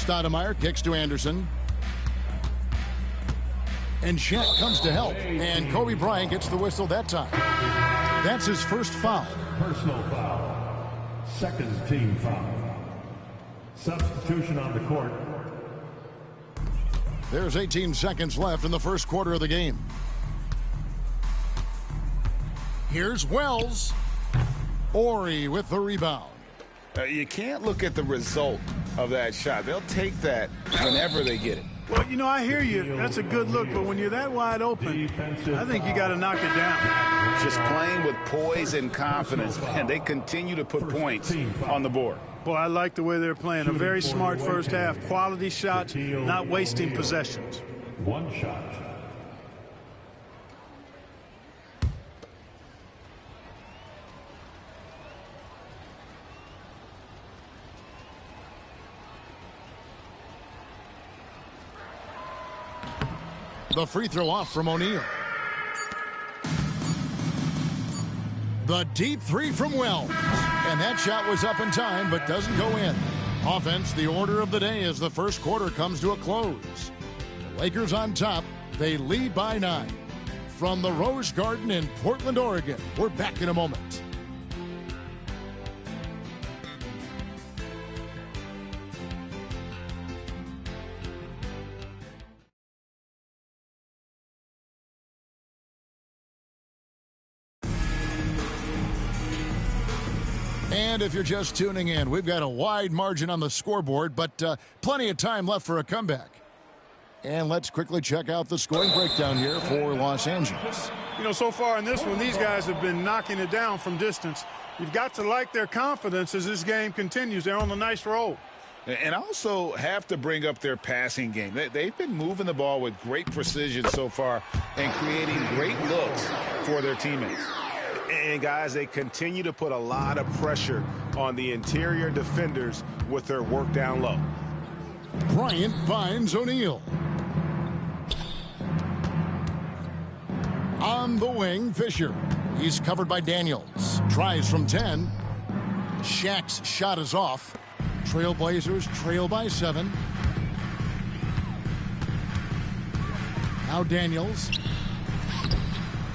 Stoudemire kicks to Anderson. And Shaq comes to help. And Kobe Bryant gets the whistle that time. That's his first foul. Personal foul. Second team foul. Substitution on the court. There's 18 seconds left in the first quarter of the game. Here's Wells. Ori with the rebound. You can't look at the result of that shot. They'll take that whenever they get it. Well, you know, I hear you. That's a good look, but when you're that wide open, I think you got to knock it down. Just playing with poise and confidence, man. They continue to put points on the board. Boy, I like the way they're playing. A very smart first half. Quality shots, not wasting possessions. One shot. The free throw off from O'Neal. The deep three from Wells. And that shot was up in time, but doesn't go in. Offense, the order of the day as the first quarter comes to a close. The Lakers on top. They lead by 9. From the Rose Garden in Portland, Oregon, we're back in a moment. And if you're just tuning in, we've got a wide margin on the scoreboard, but plenty of time left for a comeback. And let's quickly check out the scoring breakdown here for Los Angeles. You know, so far in this one, these guys have been knocking it down from distance. You've got to like their confidence as this game continues. They're on a nice roll. And also have to bring up their passing game. They've been moving the ball with great precision so far and creating great looks for their teammates. And, guys, they continue to put a lot of pressure on the interior defenders with their work down low. Bryant finds O'Neal. On the wing, Fisher. He's covered by Daniels. Tries from 10. Shaq's shot is off. Trailblazers trail by 7. Now Daniels.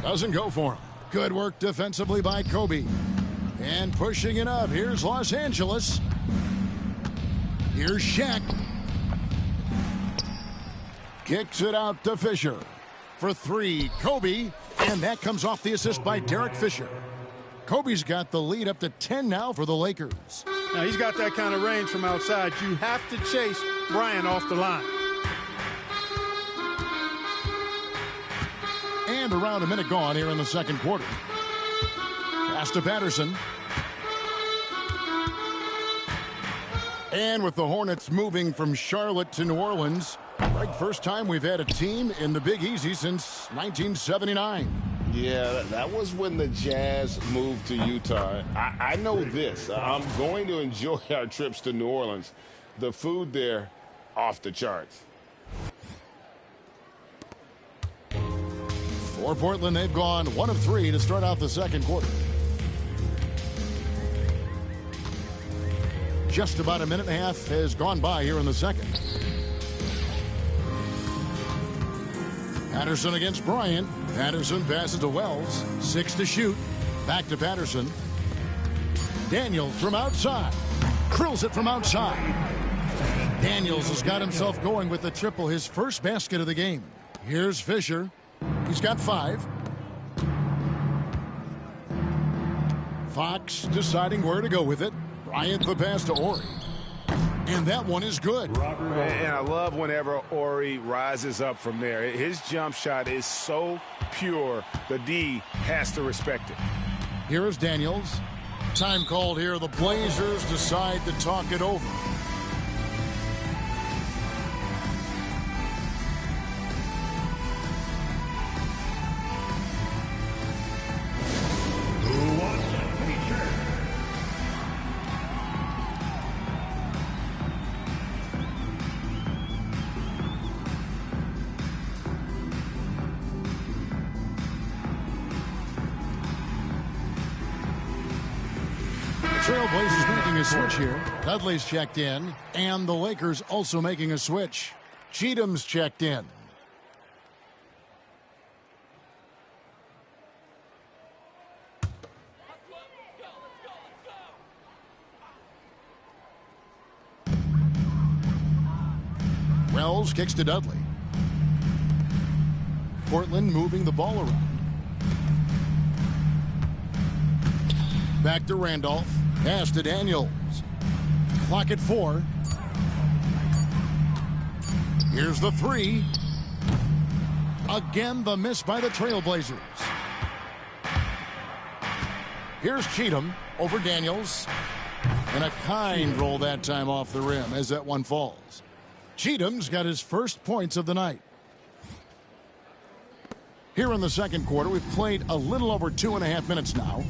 Doesn't go for him. Good work defensively by Kobe. And pushing it up. Here's Los Angeles. Here's Shaq. Kicks it out to Fisher. For 3, Kobe. And that comes off the assist by Derek Fisher. Kobe's got the lead up to 10 now for the Lakers. Now, he's got that kind of range from outside. You have to chase Bryant off the line. And around a minute gone here in the second quarter. Pass to Patterson. And with the Hornets moving from Charlotte to New Orleans, right, first time we've had a team in the Big Easy since 1979. Yeah, that was when the Jazz moved to Utah. I know this. I'm going to enjoy our trips to New Orleans. The food there, off the charts. For Portland, they've gone 1 of 3 to start out the second quarter. Just about a minute and a half has gone by here in the second. Patterson against Bryant. Patterson passes to Wells. 6 to shoot. Back to Patterson. Daniels from outside. Drills it from outside. Daniels has got himself going with the triple, his first basket of the game. Here's Fisher. He's got 5. Fox deciding where to go with it. Bryant the pass to Ori. And that one is good. And I love whenever Ori rises up from there. His jump shot is so pure, the D has to respect it. Here is Daniels. Time called here. The Blazers decide to talk it over. Trailblazers making making a switch here. Dudley's checked in, and the Lakers also making a switch. Cheatham's checked in. Wells kicks to Dudley. Portland moving the ball around. Back to Randolph. Pass to Daniels. Clock at 4. Here's the 3. Again, the miss by the Trailblazers. Here's Cheatham over Daniels. And a kind roll that time off the rim as that one falls. Cheatham's got his first points of the night. Here in the second quarter, we've played a little over 2.5 minutes now.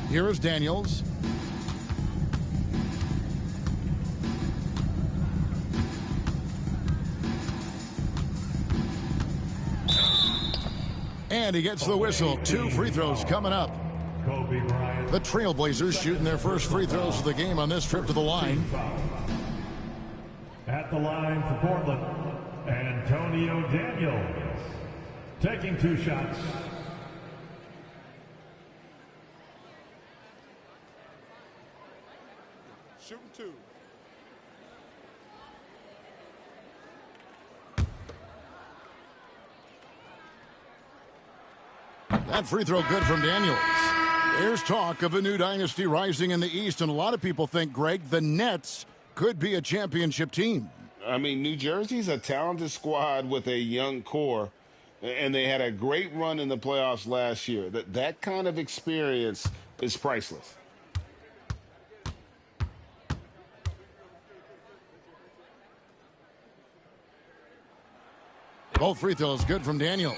Here is Daniels. And he gets the whistle. 2 free throws coming up. The Trailblazers shooting their first free throws of the game on this trip to the line. At the line for Portland, Antonio Daniels. Taking 2 shots. Shooting 2. That free throw good from Daniels. There's talk of a new dynasty rising in the East, and a lot of people think, Greg, the Nets could be a championship team. I mean, New Jersey's a talented squad with a young core, and they had a great run in the playoffs last year. That kind of experience is priceless. Both free throws good from Daniels.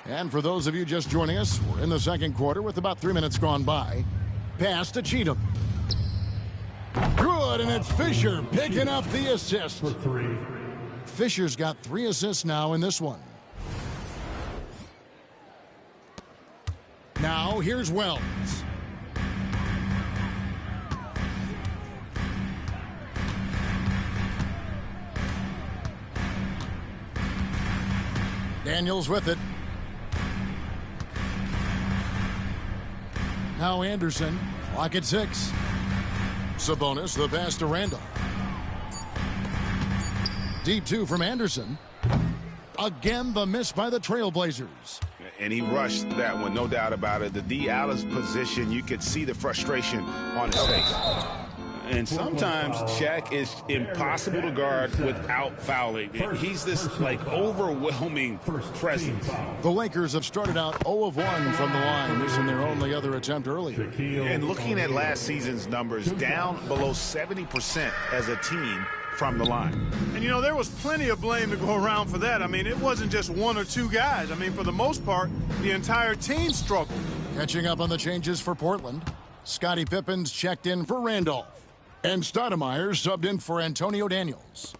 And for those of you just joining us, we're in the second quarter with about 3 minutes gone by. Pass to Cheatham. Good, and it's Fisher picking up the assist. For 3. Fisher's got 3 assists now in this one. Now here's Wells. Daniels with it. Now Anderson, clock at 6. Sabonis, the pass to Randolph. Deep 2 from Anderson. Again, the miss by the Trailblazers. And he rushed that one, no doubt about it. The D out of position, you could see the frustration on his face. And sometimes Shaq is impossible to guard without fouling. He's this, like, overwhelming presence. The Lakers have started out 0 of 1 from the line, missing their only other attempt earlier. And looking at last season's numbers, down below 70% as a team from the line. And, you know, there was plenty of blame to go around for that. I mean, it wasn't just 1 or 2 guys. I mean, for the most part, the entire team struggled. Catching up on the changes for Portland. Scottie Pippen's checked in for Randolph. And Stoudemire subbed in for Antonio Daniels.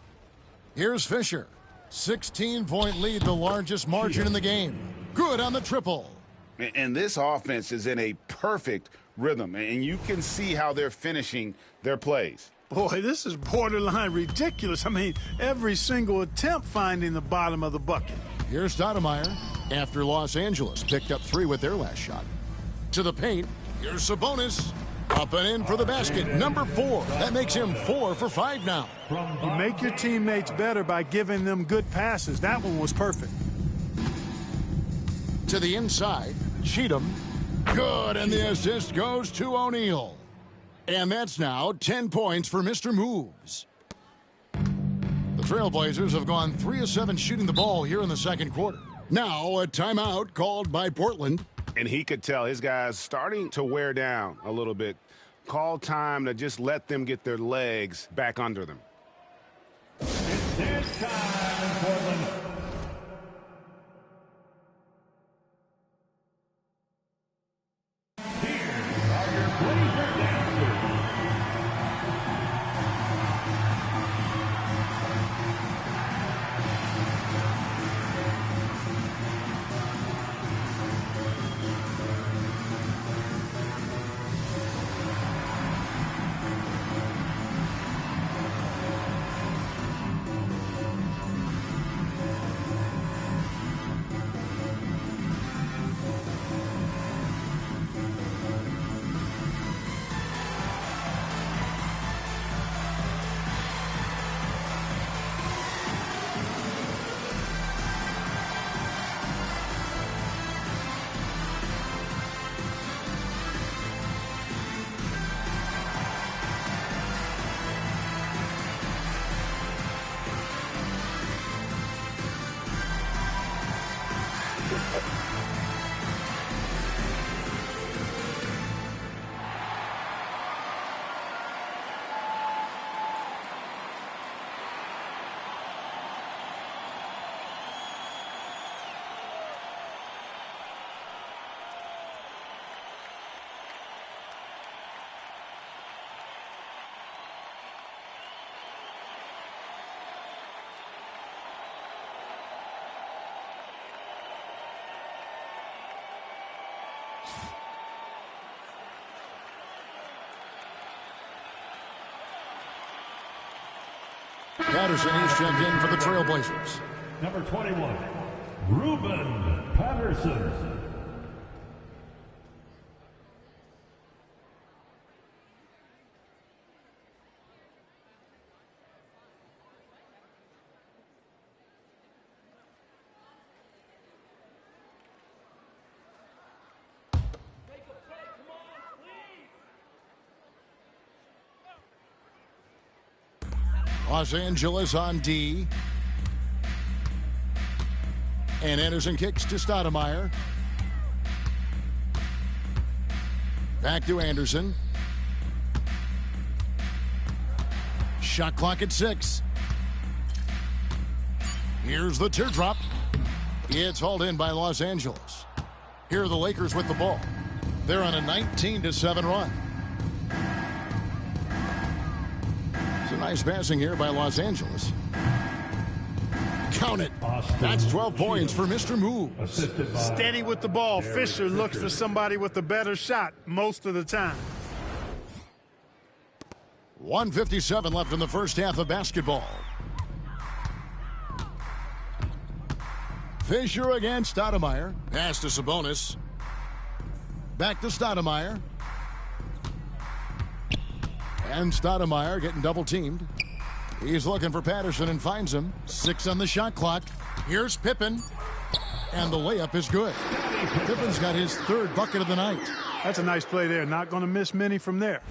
Here's Fisher. 16-point lead, the largest margin in the game. Good on the triple. And this offense is in a perfect rhythm, and you can see how they're finishing their plays. Boy, this is borderline ridiculous. I mean, every single attempt finding the bottom of the bucket. Here's Stoudemire after Los Angeles picked up 3 with their last shot. To the paint, here's Sabonis. Up and in for the basket, number 4. That makes him 4 for 5 now. You make your teammates better by giving them good passes. That one was perfect. To the inside, Cheatham. Good, and the assist goes to O'Neal. And that's now 10 points for Mr. Moves. The Trailblazers have gone 3 of 7 shooting the ball here in the second quarter. Now a timeout called by Portland. And he could tell his guys starting to wear down a little bit. Call time to just let them get their legs back under them. It's dance time in Portland. Here are your Blazer dancers. Patterson, he's checked in for the Trailblazers. Number 21, Ruben Patterson. Los Angeles on D. And Anderson kicks to Stoudemire. Back to Anderson. Shot clock at 6. Here's the teardrop. It's hauled in by Los Angeles. Here are the Lakers with the ball. They're on a 19-7 run. It's a nice passing here by Los Angeles. Count it. That's 12 points for Mr. Moves. Steady with the ball. Fisher looks for somebody with a better shot most of the time. 1:57 left in the first half of basketball. Fisher against Stoudemire. Pass to Sabonis. Back to Stoudemire. And Stoudemire getting double-teamed. He's looking for Patterson and finds him. 6 on the shot clock. Here's Pippen. And the layup is good. Pippen's got his 3rd bucket of the night. That's a nice play there. Not going to miss many from there.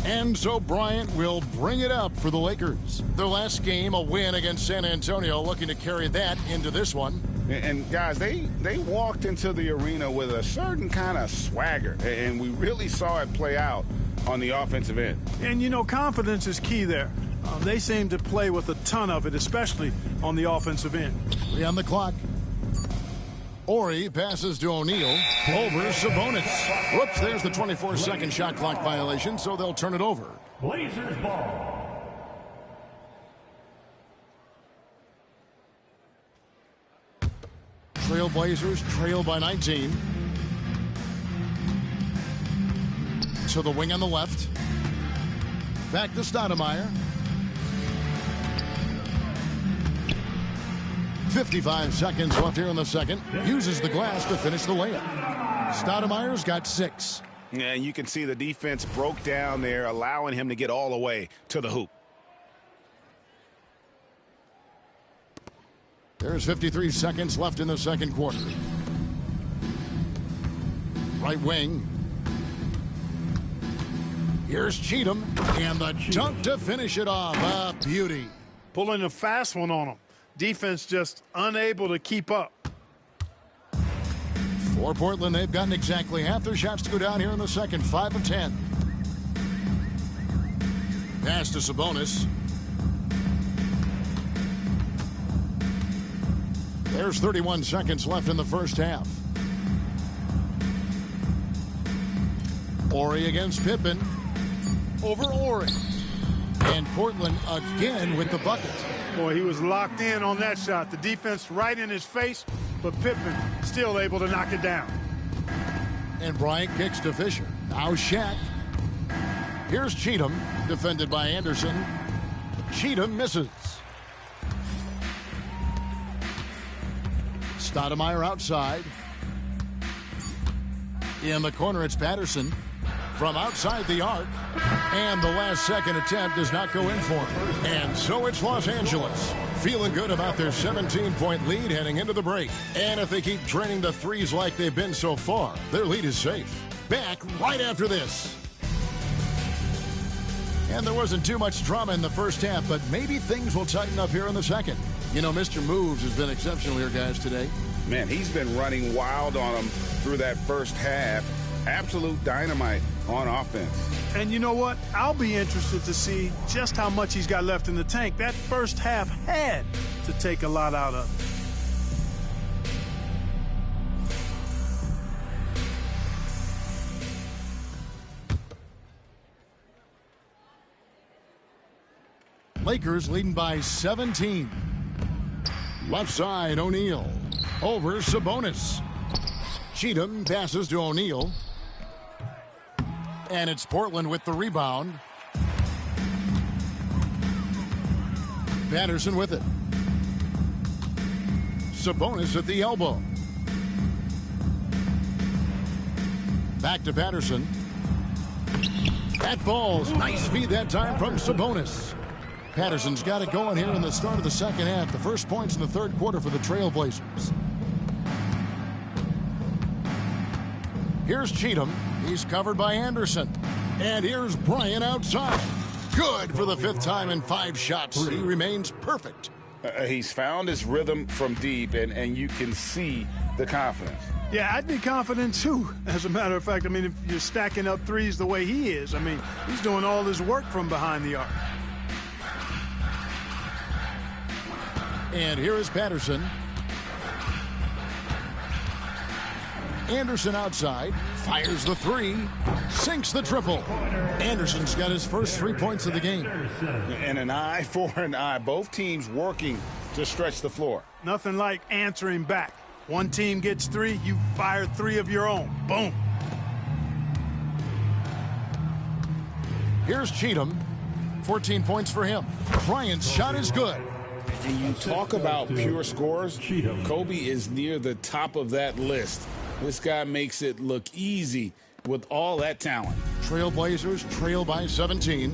And so Bryant will bring it up for the Lakers. Their last game, a win against San Antonio, looking to carry that into this one. And guys, they walked into the arena with a certain kind of swagger, and we really saw it play out on the offensive end. And, you know, confidence is key there. They seem to play with a ton of it, especially on the offensive end. 3 on the clock. Ori passes to O'Neal. Over Sabonis. Whoops, there's the 24-second shot clock violation, so they'll turn it over. Blazers ball. Trailblazers trail by 19. To the wing on the left. Back to Stoudemire. 55 seconds left here in the second. Uses the glass to finish the layup. Stoudemire's got 6. And you can see the defense broke down there, allowing him to get all the way to the hoop. There's 53 seconds left in the second quarter. Right wing. Here's Cheatham. And the dunk to finish it off. A beauty. Pulling a fast one on him. Defense just unable to keep up. For Portland, they've gotten exactly half their shots to go down here in the second. 5 of 10. Pass to Sabonis. There's 31 seconds left in the first half. Ori against Pippen. Over Ori. And Portland again with the bucket. Boy, he was locked in on that shot. The defense right in his face, but Pippen still able to knock it down. And Bryant kicks to Fisher. Now Shaq. Here's Cheatham, defended by Anderson. Cheatham misses. Stoudemire outside. In the corner, it's Patterson. From outside the arc. And the last second attempt does not go in for him. And so it's Los Angeles. Feeling good about their 17-point lead heading into the break. And if they keep draining the threes like they've been so far, their lead is safe. Back right after this. And there wasn't too much drama in the first half, but maybe things will tighten up here in the second. You know, Mr. Moves has been exceptional here, guys, today. Man, he's been running wild on them through that first half. Absolute dynamite on offense. And you know what? I'll be interested to see just how much he's got left in the tank. That first half had to take a lot out of it. Lakers leading by 17. Left side, O'Neal. Over Sabonis. Cheatham passes to O'Neal. And it's Portland with the rebound. Patterson with it. Sabonis at the elbow. Back to Patterson. That falls. Nice feed that time from Sabonis. Patterson's got it going here in the start of the second half. The first points in the third quarter for the Trailblazers. Here's Cheatham. He's covered by Anderson. And here's Bryant outside. Good for the fifth time in 5 shots. He remains perfect. He's found his rhythm from deep, and you can see the confidence. Yeah, I'd be confident too. As a matter of fact, I mean, if you're stacking up threes the way he is, I mean, he's doing all his work from behind the arc. And here is Patterson. Anderson outside, fires the three, sinks the triple. Anderson's got his first 3 points of the game. And an eye for an eye. Both teams working to stretch the floor. Nothing like answering back. One team gets 3, you fire 3 of your own. Boom. Here's Cheatham. 14 points for him. Bryant's shot is good. And you talk about pure scores, Kobe is near the top of that list. This guy makes it look easy with all that talent. Trailblazers trail by 17.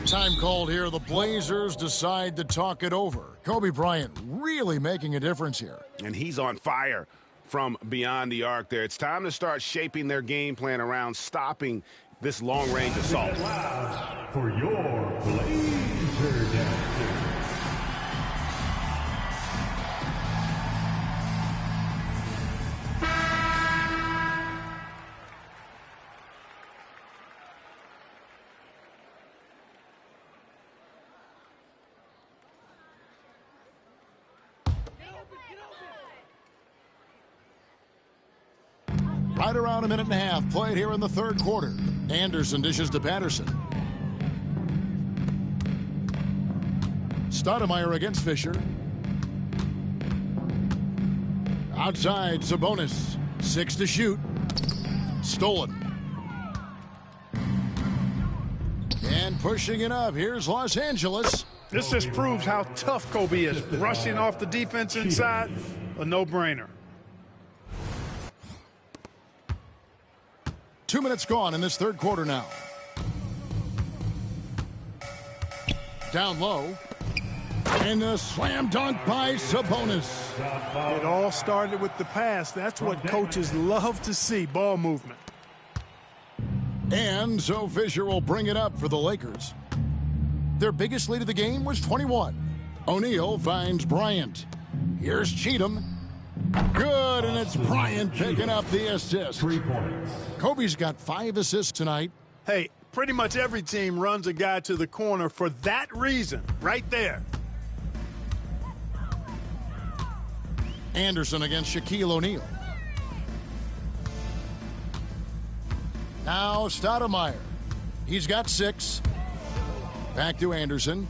Time called here. The Blazers decide to talk it over. Kobe Bryant really making a difference here. And he's on fire from beyond the arc there. It's time to start shaping their game plan around stopping this long-range assault. For your Blazer Dancers. Right around a minute and a half played here in the third quarter. Anderson dishes to Patterson. Stoudemire against Fisher. Outside, Sabonis. 6 to shoot. Stolen. And pushing it up. Here's Los Angeles. This just proves how tough Kobe is. Rushing off the defense inside, a no-brainer. 2 minutes gone in this third quarter now. Down low. And a slam dunk by Sabonis. It all started with the pass. That's what coaches love to see, ball movement. And so Fisher will bring it up for the Lakers. Their biggest lead of the game was 21. O'Neal finds Bryant. Here's Cheatham. Good, and it's Bryant picking up the assist. 3 points. Kobe's got 5 assists tonight. Hey, pretty much every team runs a guy to the corner for that reason, right there. Anderson against Shaquille O'Neal. Now Stoudemire. He's got 6. Back to Anderson.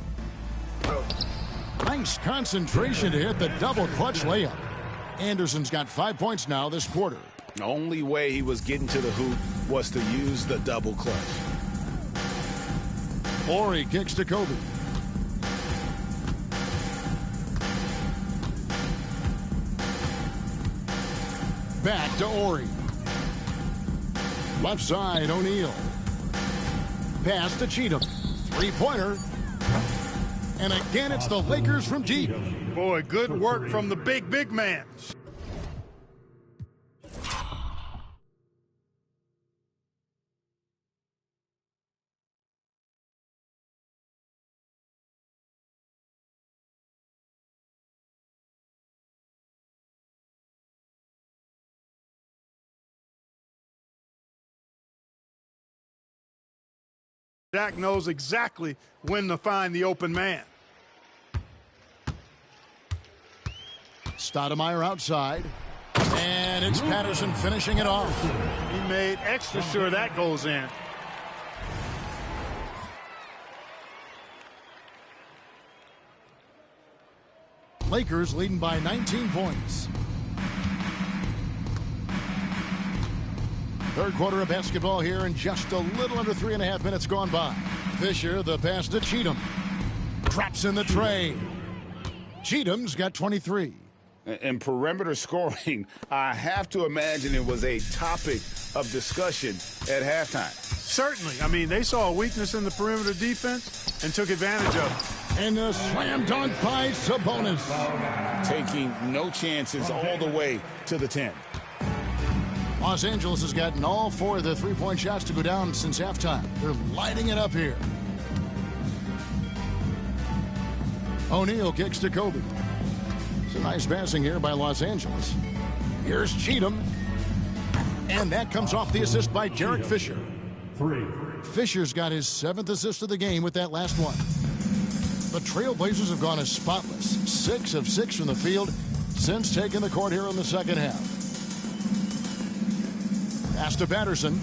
Nice concentration to hit the double clutch layup. Anderson's got 5 points now this quarter. The only way he was getting to the hoop was to use the double clutch. Horry kicks to Kobe. Back to Horry. Left side, O'Neal. Pass to Cheatham. 3-pointer. And again, it's the Lakers from deep. Boy, good work from the big man. Jack knows exactly when to find the open man. Stoudemire outside. And it's Patterson finishing it off. He made extra sure that goes in. Lakers leading by 19 points. Third quarter of basketball here, and just a little under 3.5 minutes gone by. Fisher, the pass to Cheatham. Drops in the tray. Cheatham's got 23. And perimeter scoring, I have to imagine it was a topic of discussion at halftime. Certainly. I mean, they saw a weakness in the perimeter defense and took advantage of it. And a slam dunk by Sabonis. Taking no chances all the way to the 10. Los Angeles has gotten all 4 of their three-point shots to go down since halftime. They're lighting it up here. O'Neal kicks to Kobe. It's a nice passing here by Los Angeles. Here's Cheatham. And that comes off the assist by Derek Fisher. 3. Fisher's got his 7th assist of the game with that last one. The Trailblazers have gone as spotless. 6 of 6 from the field since taking the court here in the second half. Pass to Patterson.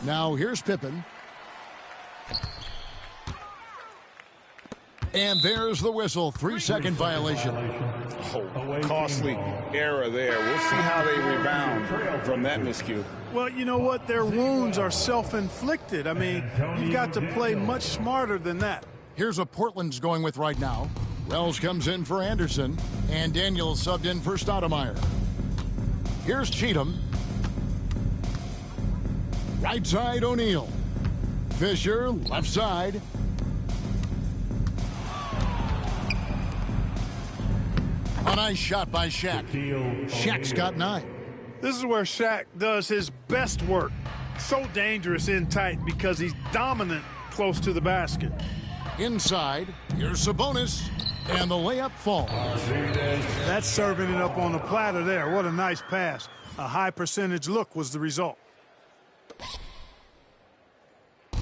Now here's Pippen. And there's the whistle. 3-second violation. Oh, costly error there. We'll see how they rebound from that miscue. Well, you know what? Their wounds are self-inflicted. I mean, you've got to play much smarter than that. Here's what Portland's going with right now. Wells comes in for Anderson, and Daniels subbed in for Stoudemire. Here's Cheatham. Right side, O'Neal. Fisher, left side. A nice shot by Shaq. Shaq's got 9. This is where Shaq does his best work. So dangerous in tight because he's dominant close to the basket. Inside, here's Sabonis, and the layup falls. That's serving it up on the platter there. What a nice pass. A high percentage look was the result.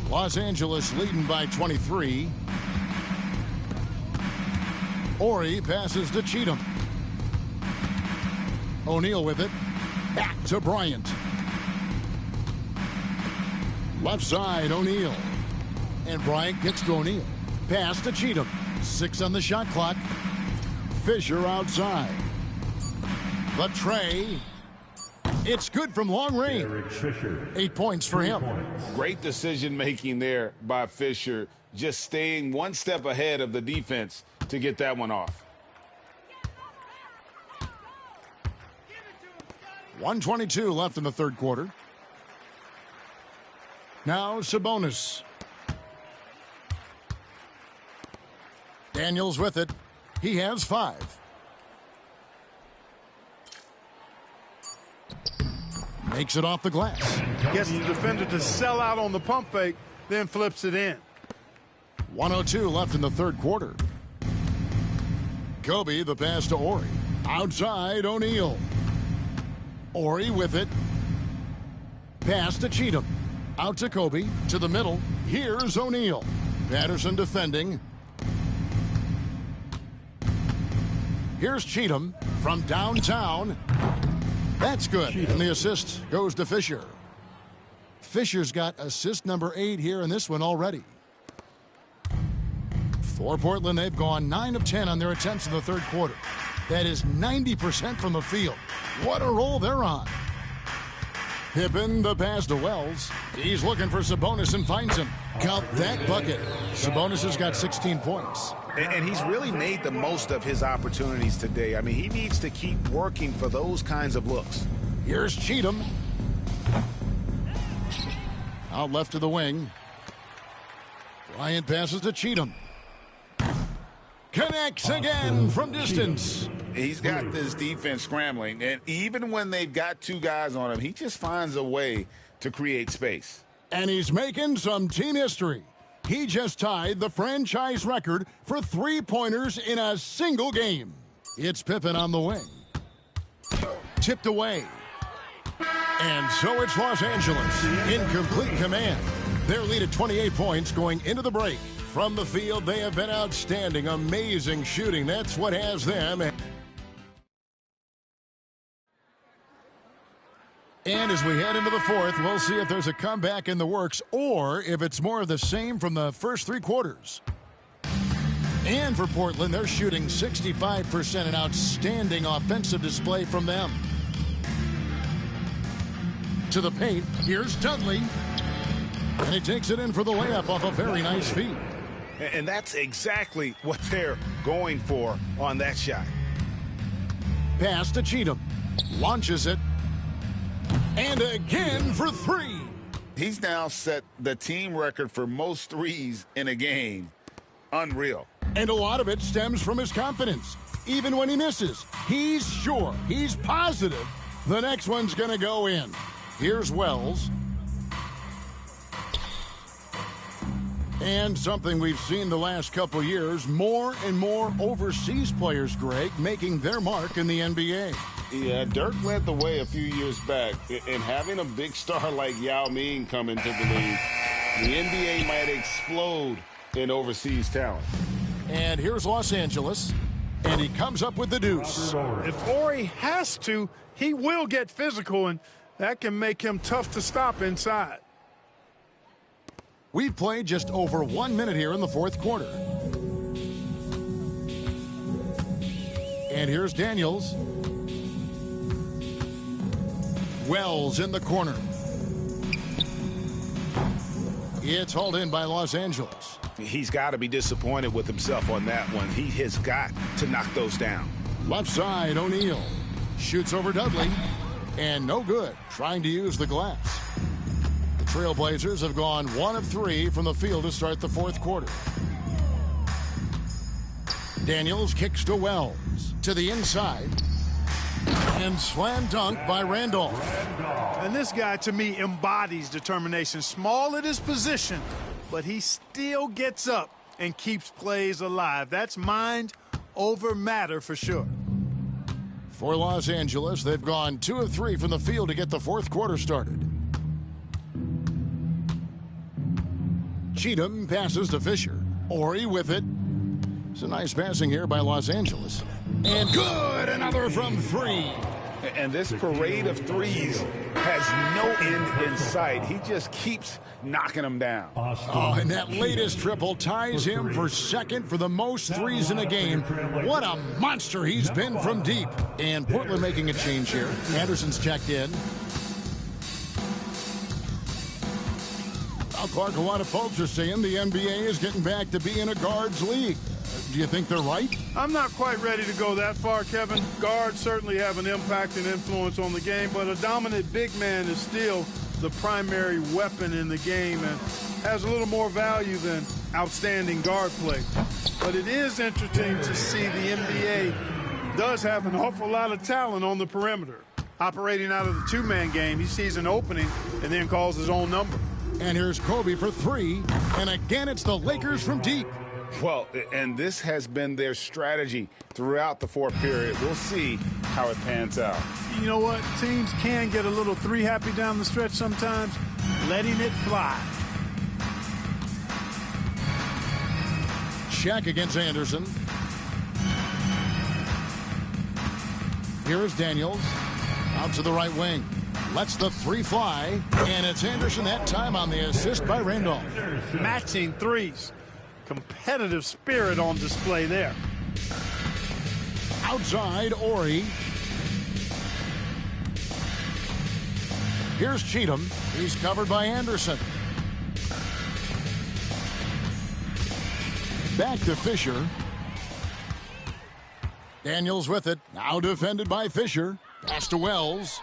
Los Angeles leading by 23. Ori passes to Cheatham. O'Neal with it. Back to Bryant. Left side, O'Neal. And Bryant gets to O'Neal. Pass to Cheatham. 6 on the shot clock. Fisher outside. The tray. It's good from long range. 8 points for him. Great decision making there by Fisher. Just staying one step ahead of the defense to get that one off. 1:22 left in the third quarter. Now Sabonis. Daniels with it. He has 5. Makes it off the glass. Gets the defender to sell out on the pump fake, then flips it in. 1:02 left in the third quarter. Kobe, the pass to Ori. Outside, O'Neal. Ori with it. Pass to Cheatham. Out to Kobe. To the middle. Here's O'Neal. Patterson defending. Here's Cheatham from downtown. That's good. And the assist goes to Fisher. Fisher's got assist number 8 here in this one already. For Portland, they've gone 9 of 10 on their attempts in the third quarter. That is 90% from the field. What a roll they're on. Pippen, the pass to Wells. He's looking for Sabonis and finds him. Count that bucket. Sabonis has got 16 points. And he's really made the most of his opportunities today. I mean, he needs to keep working for those kinds of looks. Here's Cheatham. Out left to the wing. Bryant passes to Cheatham. Connects again from distance. He's got this defense scrambling, and even when they've got 2 guys on him, he just finds a way to create space. And he's making some team history. He just tied the franchise record for 3-pointers in a single game. It's Pippen on the wing. Tipped away. And so it's Los Angeles in complete command. Their lead at 28 points going into the break. From the field, they have been outstanding. Amazing shooting. That's what has them. And as we head into the fourth, we'll see if there's a comeback in the works or if it's more of the same from the first 3 quarters. And for Portland, they're shooting 65%, an outstanding offensive display from them. To the paint, here's Dudley. And he takes it in for the layup off a very nice feed. And that's exactly what they're going for on that shot. Pass to Cheatham. Launches it. And again for three. He's now set the team record for most threes in a game. Unreal. And a lot of it stems from his confidence. Even when he misses, he's sure, he's positive the next one's going to go in. Here's Wells. And something we've seen the last couple years, more and more overseas players, Greg, making their mark in the NBA. Yeah, Dirk led the way a few years back, and having a big star like Yao Ming come into the league, the NBA might explode in overseas talent. And here's Los Angeles, and he comes up with the deuce. If Ori has to, he will get physical, and that can make him tough to stop inside. We've played just over 1 minute here in the fourth quarter. And here's Daniels. Wells in the corner. It's hauled in by Los Angeles. He's got to be disappointed with himself on that one. He has got to knock those down. Left side, O'Neal. Shoots over Dudley. And no good, trying to use the glass. The Trailblazers have gone 1 of 3 from the field to start the fourth quarter. Daniels kicks to Wells. To the inside. And slam dunk by Randolph. And this guy, to me, embodies determination. Small at his position, but he still gets up and keeps plays alive. That's mind over matter for sure. For Los Angeles, they've gone 2 of 3 from the field to get the fourth quarter started. Cheatham passes to Fisher. Ori with it. It's a nice passing here by Los Angeles. And good! Another from 3. And this parade of threes has no end in sight. He just keeps knocking them down. Oh, and that latest triple ties him for second for the most threes in a game. What a monster he's been from deep. And Portland making a change here. Anderson's checked in. Well, Clark, a lot of folks are saying the NBA is getting back to being a guards league. Do you think they're right? I'm not quite ready to go that far, Kevin. Guards certainly have an impact and influence on the game, but a dominant big man is still the primary weapon in the game and has a little more value than outstanding guard play. But it is interesting to see the NBA does have an awful lot of talent on the perimeter. Operating out of the two-man game, he sees an opening and then calls his own number. And here's Kobe for 3. And again, it's the Lakers from deep. Well, and this has been their strategy throughout the fourth period. We'll see how it pans out. You know what? Teams can get a little three happy down the stretch sometimes, letting it fly. Shaq against Anderson. Here's Daniels. Out to the right wing. Lets the 3 fly. And it's Anderson that time on the assist by Randolph. Matching threes. Competitive spirit on display there. Outside, Ori. Here's Cheatham. He's covered by Anderson. Back to Fisher. Daniels with it. Now defended by Fisher. Pass to Wells.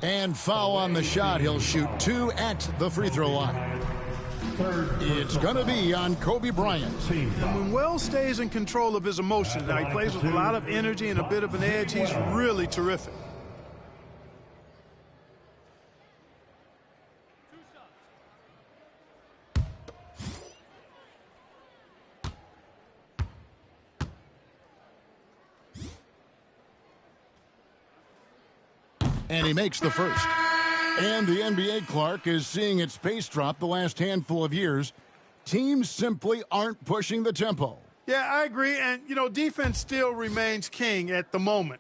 And foul on the shot. He'll shoot 2 at the free throw line. It's going to be on Kobe Bryant. And when Wells stays in control of his emotions, now he plays with a lot of energy and a bit of an edge, he's really terrific. And he makes the first. And the NBA, Clark, is seeing its pace drop the last handful of years. Teams simply aren't pushing the tempo. Yeah, I agree. And, you know, defense still remains king at the moment.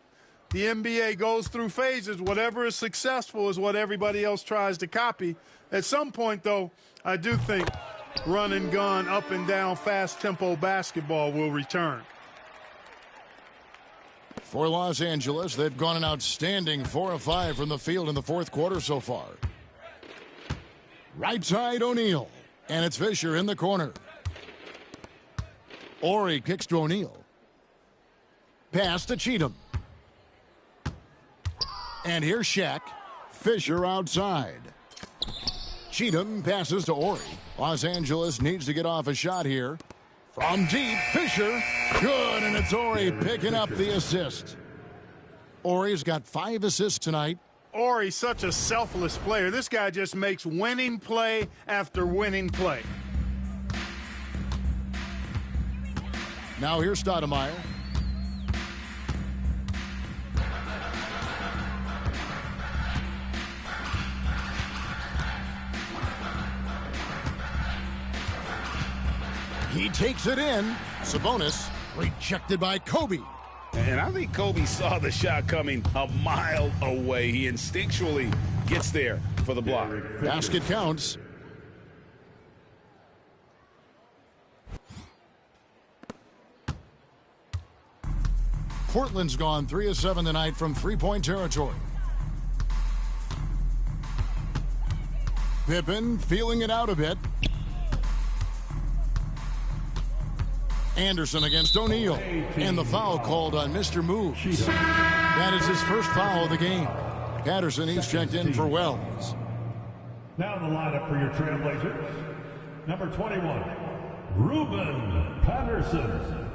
The NBA goes through phases. Whatever is successful is what everybody else tries to copy. At some point, though, I do think run and gun, up and down, fast tempo basketball will return. For Los Angeles, they've gone an outstanding 4 of 5 from the field in the fourth quarter so far. Right side, O'Neal. And it's Fisher in the corner. Ori kicks to O'Neal. Pass to Cheatham. And here's Shaq. Fisher outside. Cheatham passes to Ori. Los Angeles needs to get off a shot here. From deep, Fisher. Good, and it's Ori picking up the assist. Ori's got 5 assists tonight. Ori's such a selfless player. This guy just makes winning play after winning play. Now here's Stoudemire. He takes it in. Sabonis rejected by Kobe. And I think Kobe saw the shot coming a mile away. He instinctually gets there for the block. Basket counts. Portland's gone 3 of 7 tonight from three-point territory. Pippen feeling it out a bit. Anderson against O'Neal. And the foul called on Mr. Moves. That is his first foul of the game. Patterson, he's checked in for Wells. Now the lineup for your Trailblazers. Number 21, Ruben Patterson.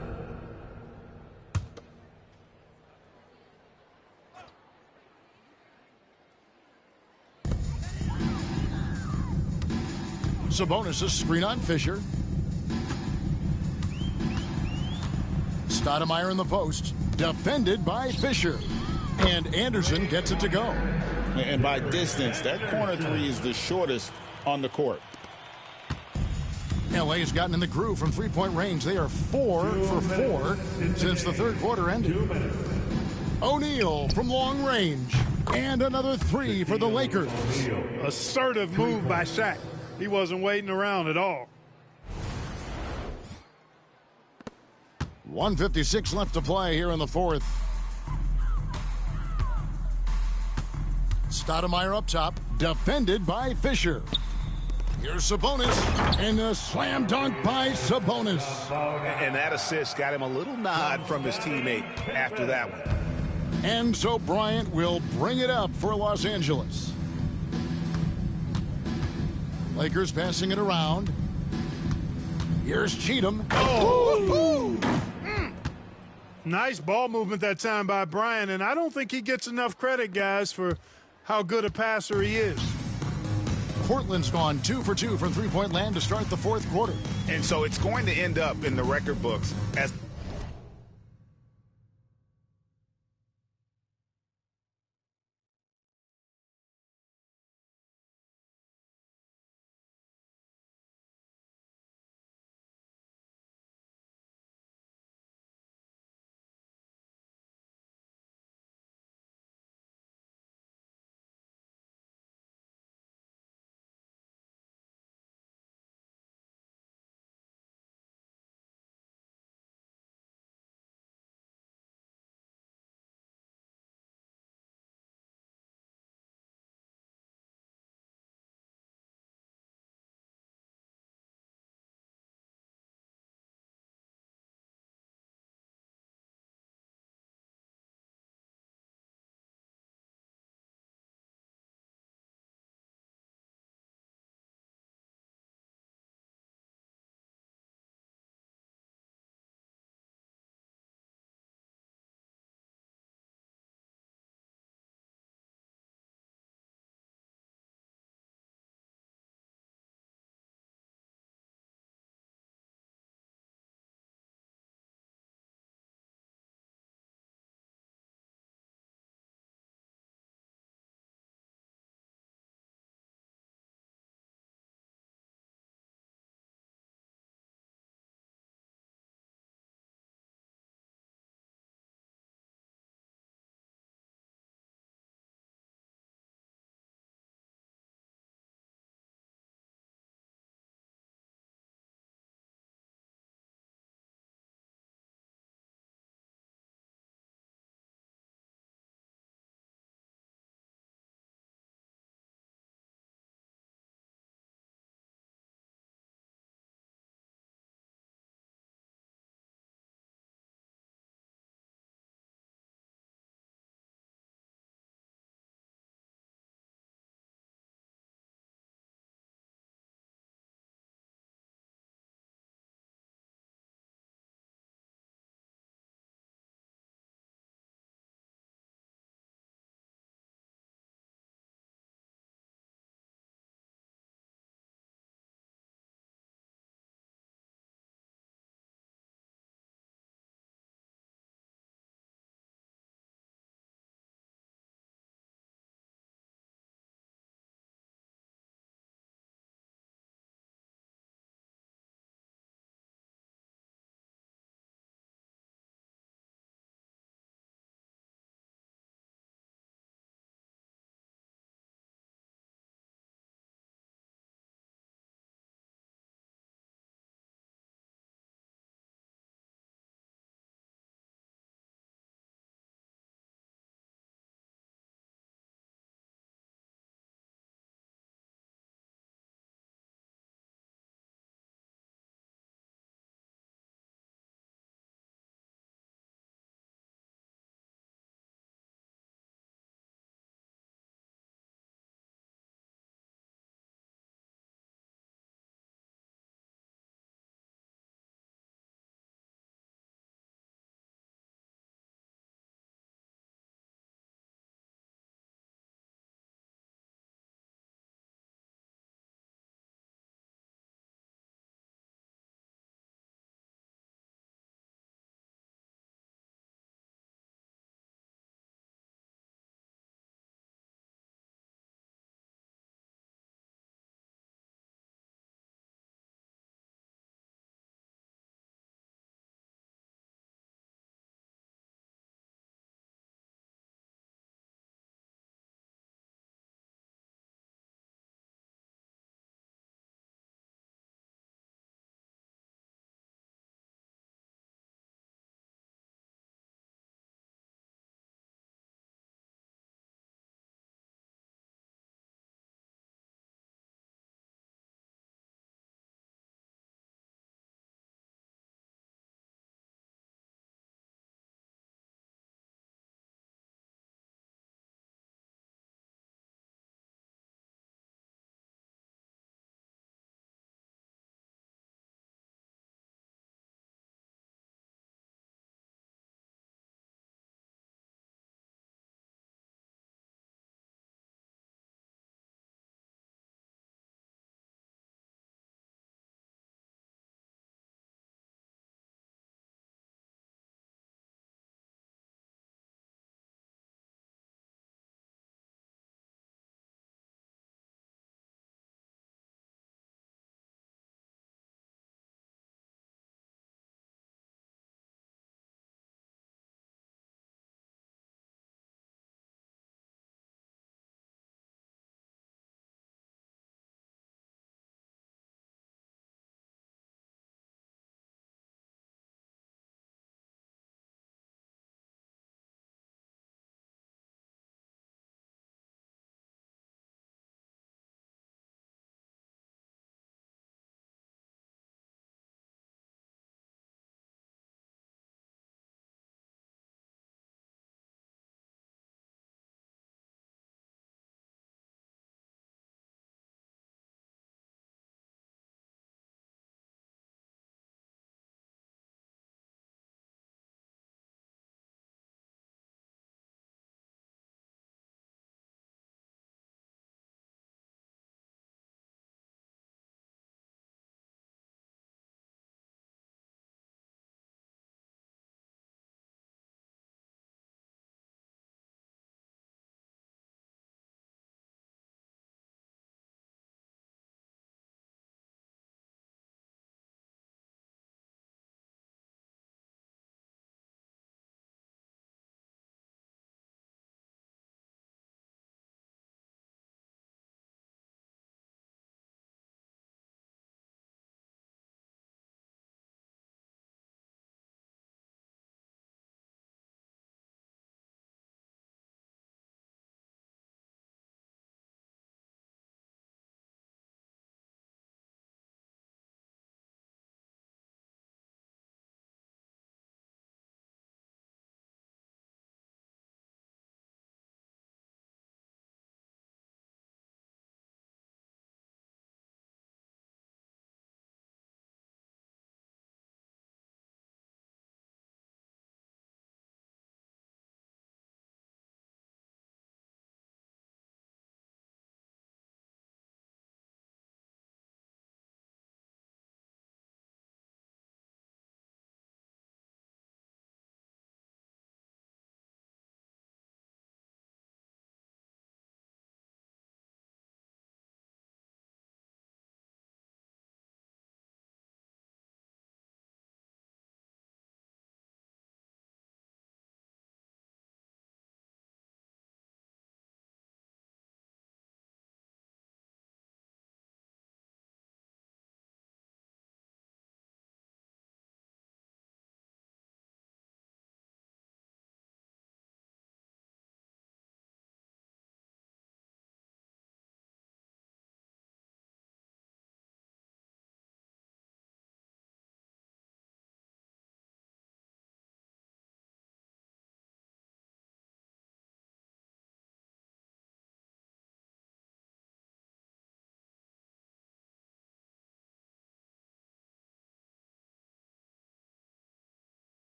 Sabonis' screen on Fisher. Stoudemire in the post. Defended by Fisher. And Anderson gets it to go. And by distance, that corner three is the shortest on the court. LA has gotten in the groove from three-point range. They are 4 for 4 since the third quarter ended. O'Neal from long range. And another 3 for the Lakers. Assertive move by Shaq. He wasn't waiting around at all. 1:56 left to play here in the fourth. Stoudemire up top, defended by Fisher. Here's Sabonis, and a slam dunk by Sabonis. And that assist got him a little nod from his teammate after that one. And so Bryant will bring it up for Los Angeles. Lakers passing it around. Here's Cheatham. Oh! Nice ball movement that time by Bryant, and I don't think he gets enough credit, guys, for how good a passer he is. Portland's gone 2 for 2 from three-point land to start the fourth quarter. And so it's going to end up in the record books as